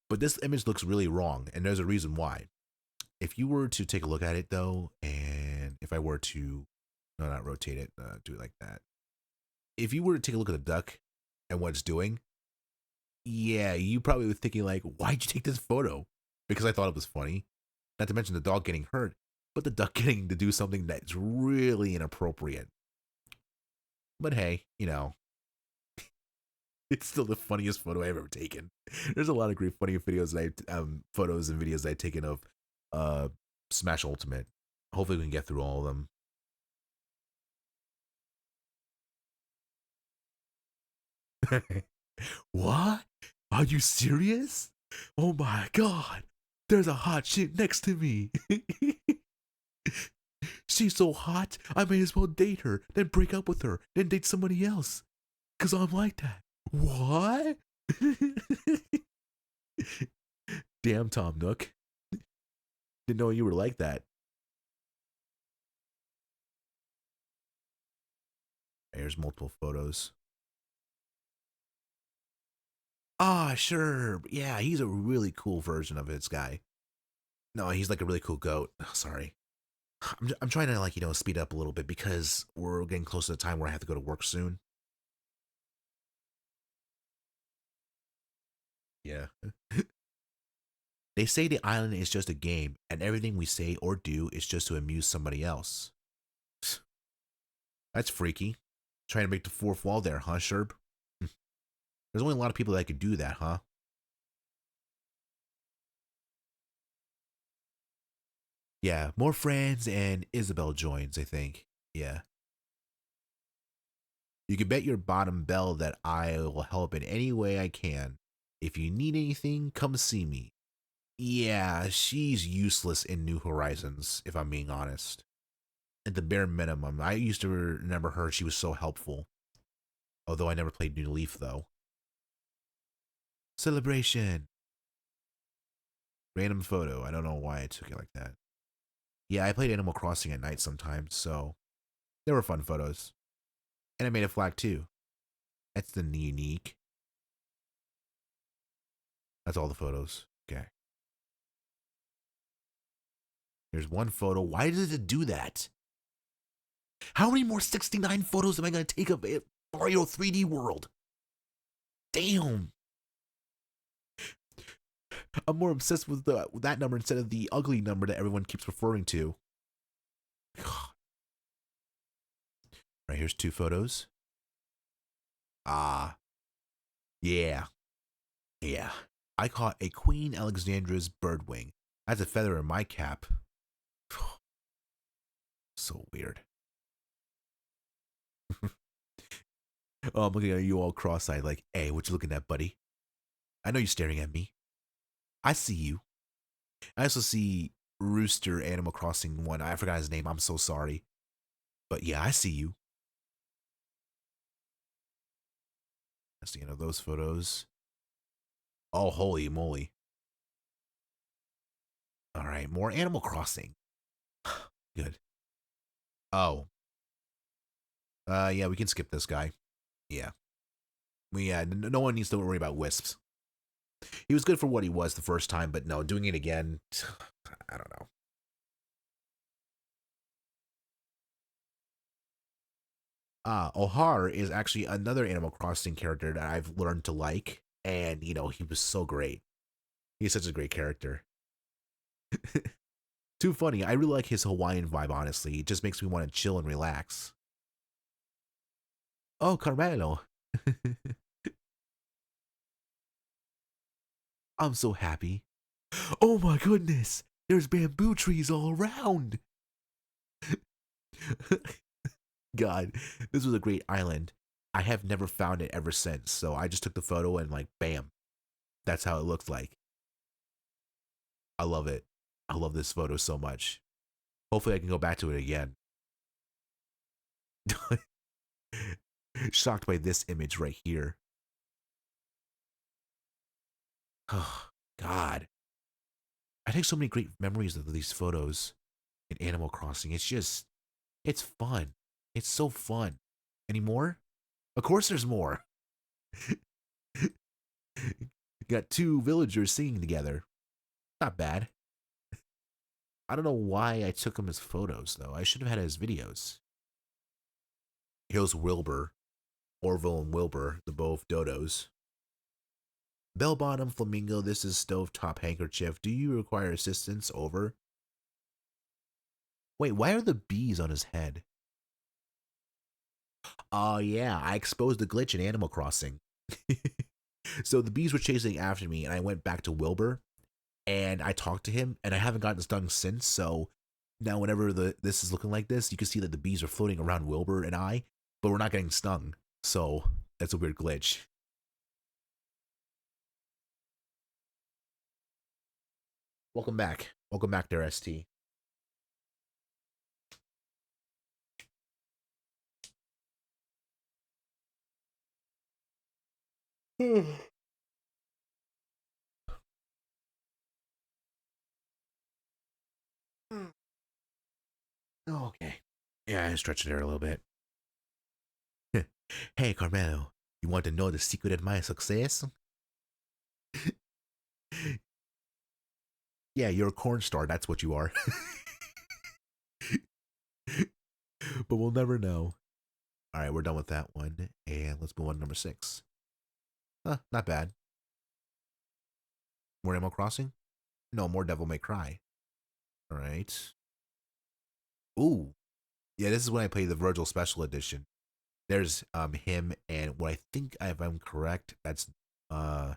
but this image looks really wrong, and there's a reason why. If you were to take a look at it though, and if I were to, no, not rotate it, do it like that. If you were to take a look at the duck and what it's doing, yeah, you probably were thinking like, why'd you take this photo? Because I thought it was funny. Not to mention the dog getting hurt, but the duck getting to do something that's really inappropriate. But hey, you know, it's still the funniest photo I've ever taken. There's a lot of great funny videos that photos and videos that I've taken of Smash Ultimate. Hopefully we can get through all of them. What? Are you serious? Oh my god. There's a hot chick next to me. She's so hot, I may as well date her, then break up with her, then date somebody else. Cause I'm like that. What? Damn, Tom Nook. Didn't know you were like that. There's multiple photos. Ah, sure. Yeah, he's a really cool version of this guy. No, he's like a really cool goat. Oh, sorry. I'm trying to, like, you know, speed up a little bit because we're getting close to the time where I have to go to work soon. Yeah. They say the island is just a game, and everything we say or do is just to amuse somebody else. That's freaky. Trying to break the fourth wall there, huh, Sherb? There's only a lot of people that could do that, huh? Yeah, more friends and Isabel joins, I think. Yeah. You can bet your bottom bell that I will help in any way I can. If you need anything, come see me. Yeah, she's useless in New Horizons, if I'm being honest. At the bare minimum, I used to remember her, she was so helpful. Although I never played New Leaf, though. Celebration! Random photo, I don't know why I took it like that. Yeah, I played Animal Crossing at night sometimes, so they were fun photos. And I made a flag too. That's the unique. That's all the photos. Okay. Here's one photo. Why did it do that? How many more 69 photos am I going to take of it? Mario 3D World? Damn. I'm more obsessed with that number instead of the ugly number that everyone keeps referring to. Right, here's two photos. Ah. Yeah. Yeah. I caught a Queen Alexandra's birdwing. That's a feather in my cap. So weird. Oh, I'm looking at you all cross-eyed like, hey, what you looking at, buddy? I know you're staring at me. I see you. I also see Rooster Animal Crossing one. I forgot his name. I'm so sorry. But yeah, I see you. That's the end of those photos. Oh, holy moly. All right, more Animal Crossing. Good. Oh. Yeah, we can skip this guy. Yeah. No one needs to worry about Wisps. He was good for what he was the first time, but no, doing it again, I don't know. Ohar is actually another Animal Crossing character that I've learned to like, and, you know, he was so great. He's such a great character. Too funny. I really like his Hawaiian vibe, honestly. It just makes me want to chill and relax. Oh, Carmelo. I'm so happy. Oh my goodness. There's bamboo trees all around. God, this was a great island. I have never found it ever since, so I just took the photo and like, bam. That's how it looks like. I love it. I love this photo so much. Hopefully I can go back to it again. Shocked by this image right here. Oh, God. I take so many great memories of these photos in Animal Crossing. It's fun. It's so fun. Any more? Of course there's more. Got two villagers singing together. Not bad. I don't know why I took him as photos, though. I should have had it as videos. Here's Wilbur. Orville and Wilbur, the both dodos. Bell bottom flamingo, this is stovetop handkerchief. Do you require assistance? Over. Wait, why are the bees on his head? Oh, yeah, I exposed the glitch in Animal Crossing. So the bees were chasing after me, and I went back to Wilbur, and I talked to him, and I haven't gotten stung since. So now, whenever this is looking like this, you can see that the bees are floating around Wilbur and I, but we're not getting stung. So that's a weird glitch. Welcome back. Welcome back there, ST. Okay. Yeah, I stretched it there a little bit. Hey, Carmelo, you want to know the secret of my success? Yeah, you're a corn star. That's what you are. But we'll never know. All right, we're done with that one. And let's move on to number 6. Not bad. More Animal Crossing? No, more Devil May Cry. All right. Ooh. Yeah, this is when I played the Virgil Special Edition. There's him and what I think, if I'm correct, that's uh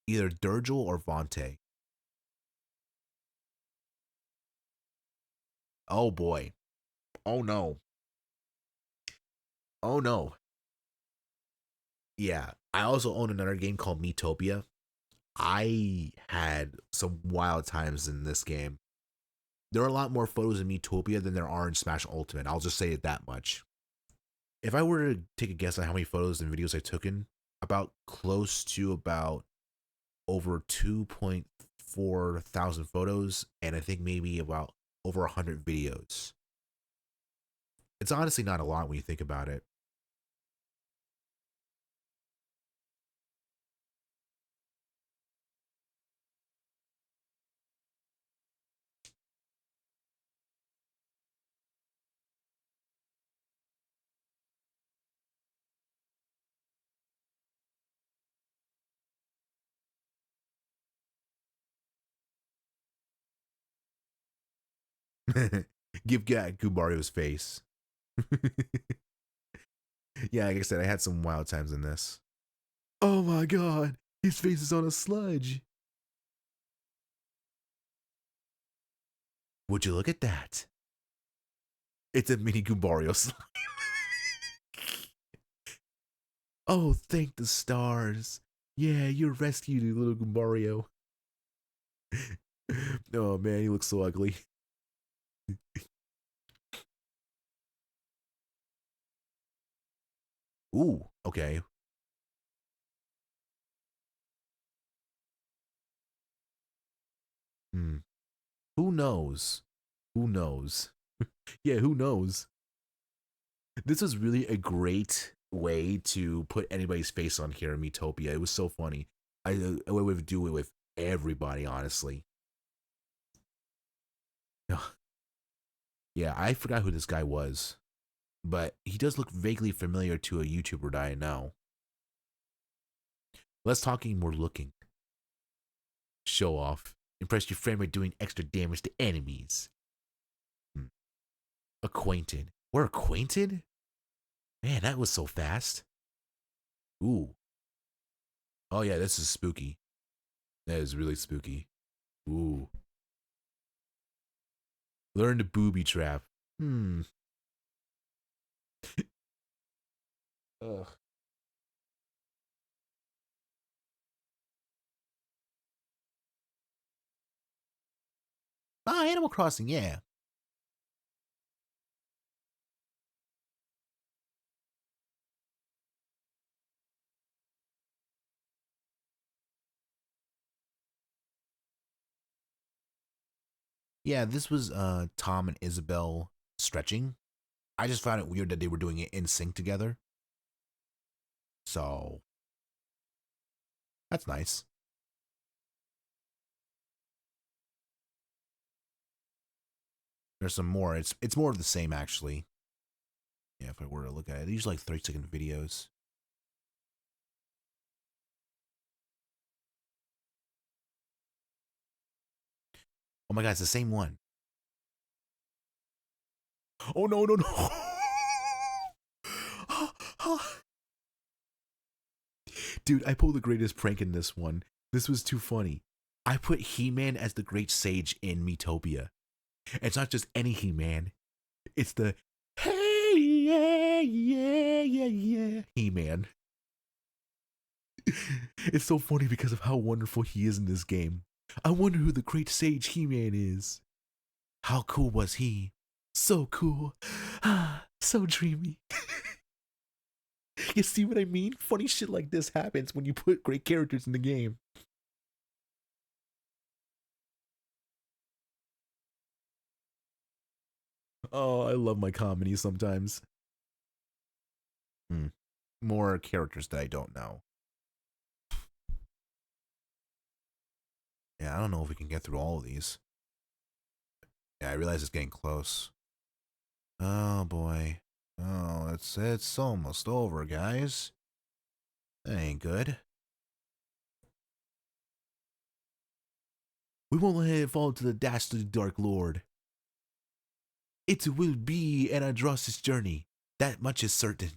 either Durgil or Vontae. Oh boy. Oh no. Oh no. Yeah. I also own another game called Metopia. I had some wild times in this game. There are a lot more photos in Metopia than there are in Smash Ultimate. I'll just say it that much. If I were to take a guess on how many photos and videos I took in, about close to about over 2.4 thousand photos, and I think maybe about over 100 videos. It's honestly not a lot when you think about it. Give Gubario's face. Yeah, like I said, I had some wild times in this. Oh my god, his face is on a sludge. Would you look at that? It's a mini Gubario slime. Oh, thank the stars. Yeah, you rescued little Gubario. Oh man, he looks so ugly. Ooh, okay. Hmm. Who knows? Who knows? Yeah, who knows? This was really a great way to put anybody's face on here in Metopia. It was so funny. I would do it with everybody, honestly. Yeah, I forgot who this guy was, but he does look vaguely familiar to a YouTuber that I know. Less talking, more looking. Show off. Impress your friend by doing extra damage to enemies. Hmm. Acquainted. We're acquainted? Man, that was so fast. Ooh. Oh yeah, this is spooky. That is really spooky. Ooh. Learn to booby trap. Hmm. Ugh. Ah, Animal Crossing, yeah. Yeah, this was Tom and Isabel stretching. I just found it weird that they were doing it in sync together. So that's nice. There's some more. It's more of the same actually. Yeah, if I were to look at it, these are like 30-second videos. Oh my god, it's the same one. Oh no, no, no. Dude, I pulled the greatest prank in this one. This was too funny. I put He-Man as the Great Sage in Metopia. It's not just any He-Man. It's the hey, yeah, yeah, yeah, yeah He-Man. It's so funny because of how wonderful he is in this game. I wonder who the Great Sage He-Man is. How cool was he? So cool. So dreamy. You see what I mean? Funny shit like this happens when you put great characters in the game. Oh, I love my comedy sometimes. More characters that I don't know. Yeah, I don't know if we can get through all of these. Yeah, I realize it's getting close. Oh boy. Oh, it's almost over, guys. That ain't good. We won't let it fall to the dastardly Dark Lord. It will be an arduous journey. That much is certain.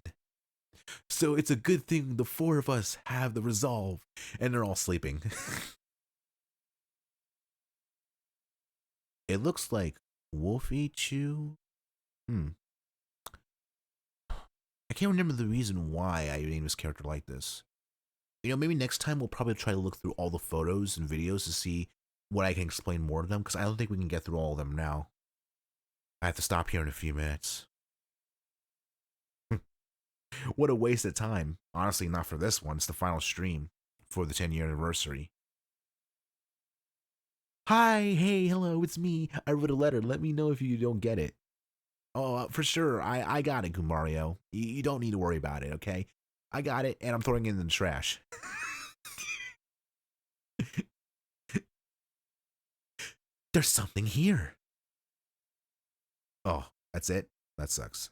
So it's a good thing the four of us have the resolve, and they're all sleeping. It looks like Wolfie Chew. I can't remember the reason why I named this character like this. You know, maybe next time we'll probably try to look through all the photos and videos to see what I can explain more to them, because I don't think we can get through all of them now. I have to stop here in a few minutes. What a waste of time. Honestly, not for this one. It's the final stream for the 10-year anniversary. Hi, hey, hello, it's me. I wrote a letter. Let me know if you don't get it. Oh, for sure. I got it, Gumario. You don't need to worry about it, okay? I got it, and I'm throwing it in the trash. There's something here. Oh, that's it? That sucks.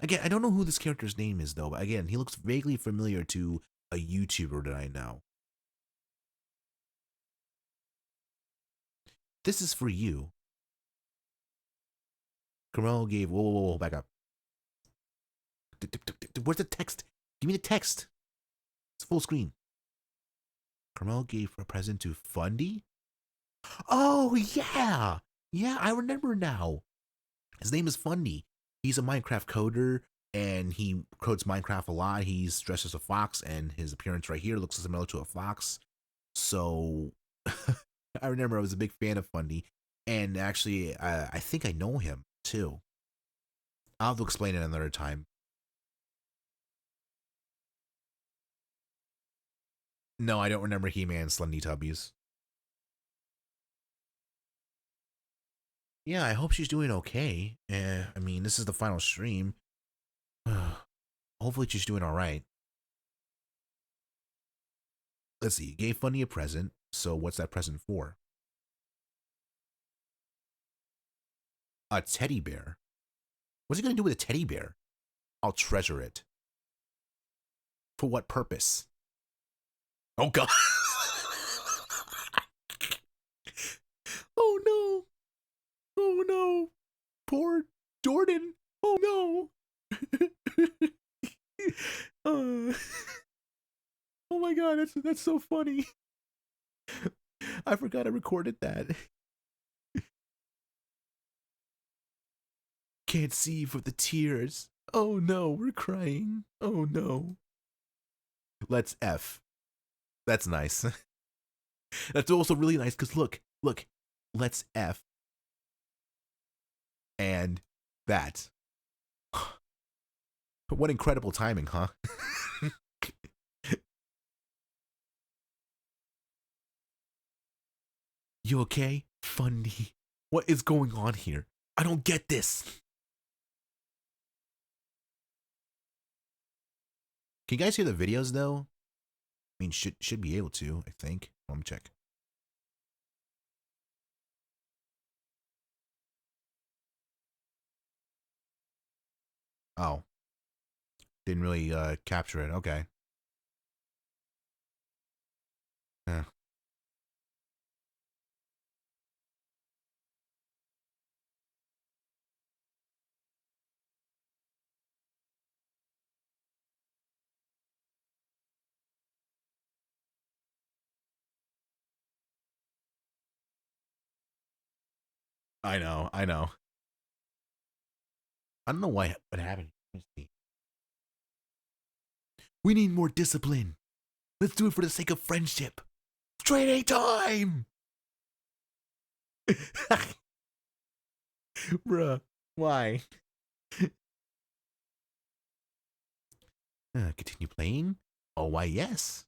Again, I don't know who this character's name is, though, but again, he looks vaguely familiar to a YouTuber that I know. This is for you. Carmelo gave... Whoa, whoa, whoa, back up. Where's the text? Give me the text. It's full screen. Carmelo gave a present to Fundy? Oh, yeah! Yeah, I remember now. His name is Fundy. He's a Minecraft coder, and he codes Minecraft a lot. He's dressed as a fox, and his appearance right here looks similar to a fox. So, I remember I was a big fan of Fundy, and actually, I think I know him, too. I'll have to explain it another time. No, I don't remember He-Man and Slendy Tubbies. Yeah, I hope she's doing okay. I mean, this is the final stream. Hopefully she's doing alright. Let's see, gave Funny a present, so what's that present for? A teddy bear? What's he gonna do with a teddy bear? I'll treasure it. For what purpose? Oh god! Oh no! Oh no! Poor Jordan! Oh no! uh, oh my god, that's so funny. I forgot I recorded that. Can't see for the tears. Oh no, we're crying. Oh no. Let's F. That's nice. That's also really nice because look, let's F. And that. What incredible timing, huh? You okay? Funny. What is going on here? I don't get this. Can you guys hear the videos though? I mean, should be able to, I think. Let me check. Oh. Didn't really capture it. Okay. Yeah. I know. I know. I don't know what happened. Let's see. We need more discipline. Let's do it for the sake of friendship. Training time! Bruh, why? Continue playing? Oh, why, yes.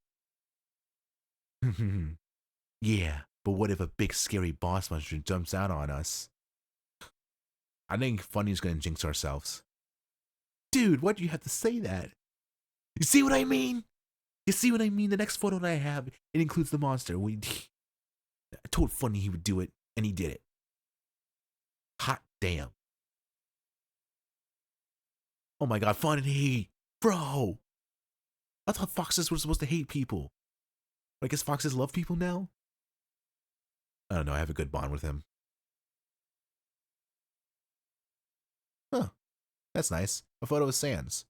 Yeah, but what if a big scary boss monster jumps out on us? I think Funny's gonna jinx ourselves. Dude, why'd you have to say that? You see what I mean? You see what I mean? The next photo that I have, it includes the monster. I told Funny he would do it, and he did it. Hot damn. Oh my god, Funny! Bro! I thought foxes were supposed to hate people. I guess foxes love people now? I don't know, I have a good bond with him. Huh, that's nice. A photo of Sans.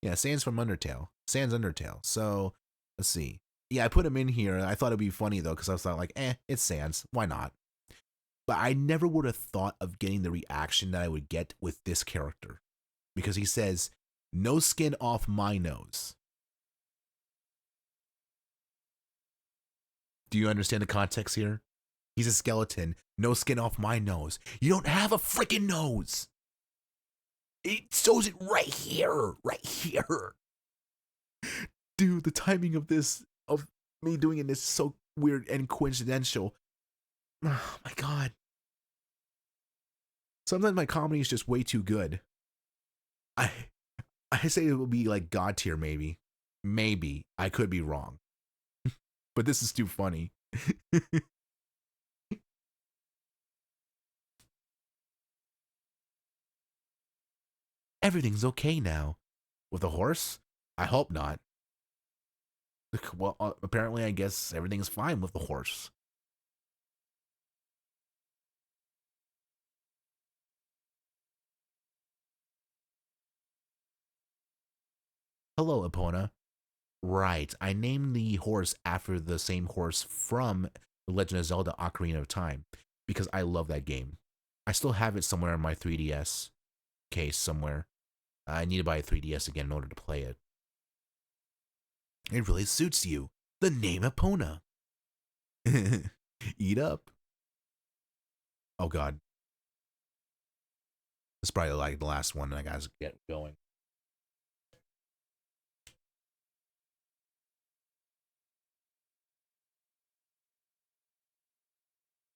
Yeah, Sans from Undertale. Sans Undertale. So, let's see. Yeah, I put him in here. I thought it'd be funny though, because I was like, it's Sans. Why not? But I never would have thought of getting the reaction that I would get with this character. Because he says, no skin off my nose. Do you understand the context here? He's a skeleton. No skin off my nose. You don't have a freaking nose. It shows it right here. Right here. Dude, the timing of this, of me doing it is so weird and coincidental. Oh my god. Sometimes my comedy is just way too good. I say it will be like God tier maybe. Maybe. I could be wrong. But this is too funny. Everything's okay now. With a horse? I hope not. Well, apparently I guess everything's fine with the horse. Hello, Epona. Right, I named the horse after the same horse from The Legend of Zelda Ocarina of Time because I love that game. I still have it somewhere in my 3DS case somewhere. I need to buy a 3DS again in order to play it. It really suits you. The name Epona. Eat up. Oh god. It's probably like the last one and I gotta get going.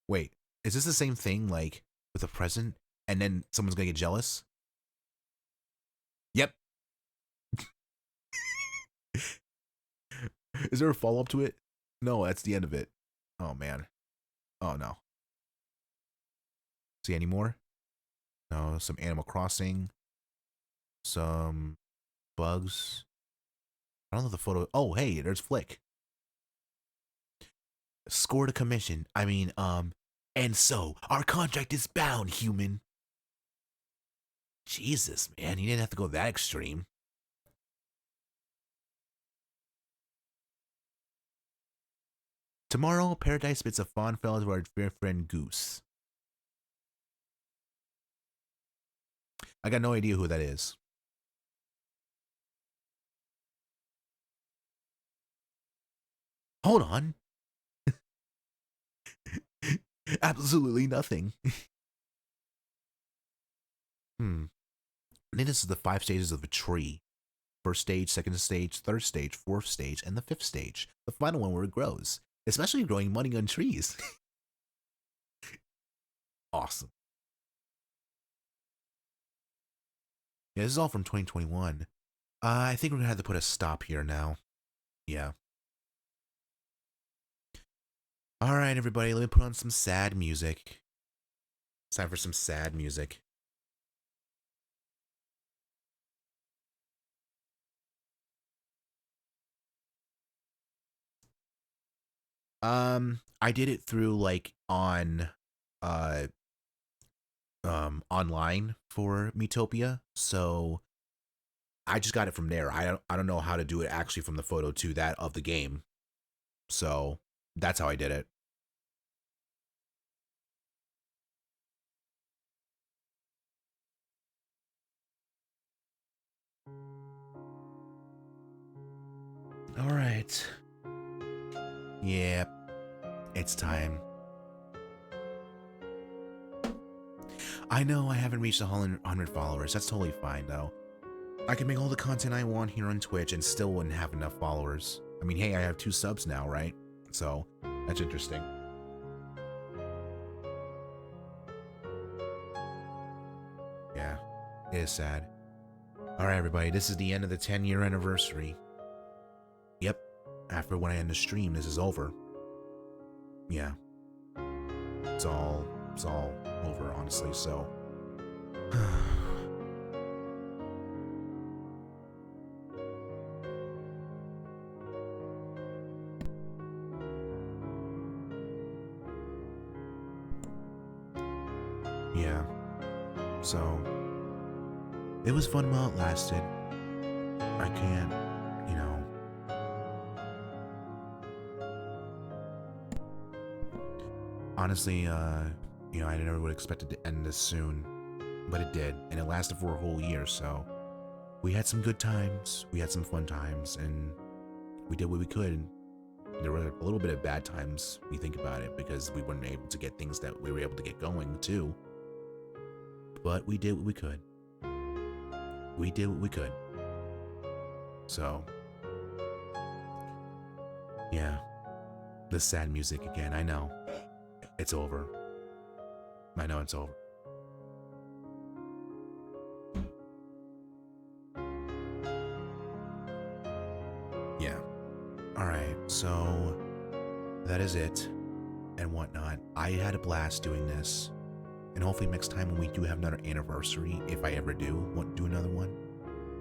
Wait, is this the same thing like with a present and then someone's gonna get jealous? Yep. Is there a follow-up to it? No, that's the end of it. Oh man. Oh no. See any more? No, some Animal Crossing. Some bugs. I don't know the photo. Oh, hey, there's Flick. Scored a commission. And so our contract is bound, human. Jesus, man, you didn't have to go that extreme. Tomorrow, Paradise spits a fond farewell to our dear friend Goose. I got no idea who that is. Hold on. Absolutely nothing. I think this is the 5 stages of a tree. First stage, second stage, third stage, fourth stage, and the fifth stage. The final one where it grows. Especially growing money on trees. Awesome. Yeah, this is all from 2021. I think we're gonna have to put a stop here now. Yeah. All right, everybody, let me put on some sad music. It's time for some sad music. I did it through like uh online for Metopia, so I just got it from there. I don't know how to do it actually from the photo to that of the game. So that's how I did it. All right. Yep. It's time. I know I haven't reached 100 followers. That's totally fine, though. I can make all the content I want here on Twitch and still wouldn't have enough followers. I mean, hey, I have 2 subs now, right? So, that's interesting. Yeah, it is sad. Alright, everybody, this is the end of the 10-year anniversary. Yep, after when I end the stream, this is over. Yeah. It's all over, honestly, so... yeah. So... it was fun while it lasted. I can't, you know... honestly, you know, I never would have expected to end this soon, but it did, and it lasted for a whole year, so we had some good times, we had some fun times, and we did what we could. There were a little bit of bad times, when you think about it, because we weren't able to get things that we were able to get going, too. But we did what we could. We did what we could. So, yeah. The sad music again, I know. It's over. I know it's over. Yeah. Alright, so that is it and whatnot. I had a blast doing this, and hopefully next time when we do have another anniversary, if I ever do want to do another one,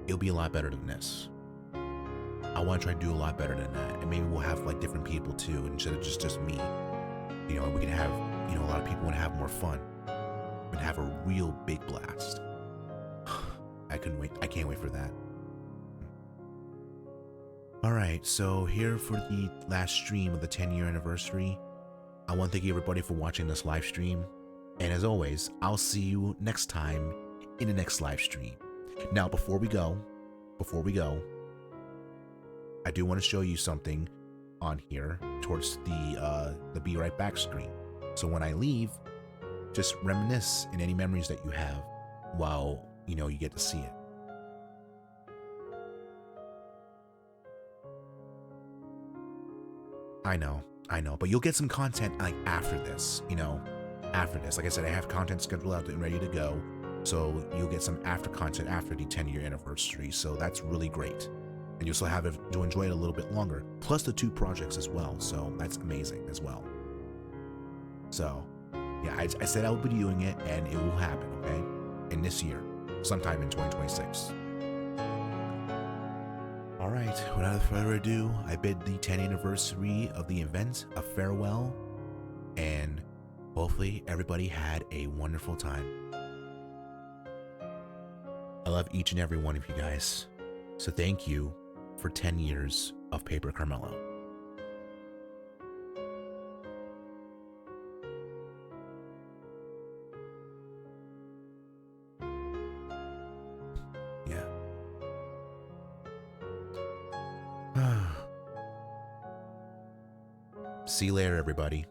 it'll be a lot better than this. I want to try to do a lot better than that, and maybe we'll have like different people too, instead of just me. You know, we can have, you know, a lot of people want to have more fun and have a real big blast. I couldn't wait. I can't wait for that. Alright, so here for the last stream of the 10-year anniversary. I want to thank everybody for watching this live stream. And as always, I'll see you next time in the next live stream. Now, before we go, I do want to show you something on here towards the Be Right Back screen. So when I leave, just reminisce in any memories that you have while, you know, you get to see it. I know, but you'll get some content like after this, you know, after this. Like I said, I have content scheduled out and ready to go, so you'll get some after content after the 10-year anniversary, so that's really great. And you'll still have it to enjoy it a little bit longer, plus the 2 projects as well, so that's amazing as well. So, yeah, I said I would be doing it, and it will happen, okay? In this year, sometime in 2026. Alright, without further ado, I bid the 10th anniversary of the event a farewell, and hopefully everybody had a wonderful time. I love each and every one of you guys, so thank you for 10 years of PaperCarmelo. Yeah. See you later, everybody.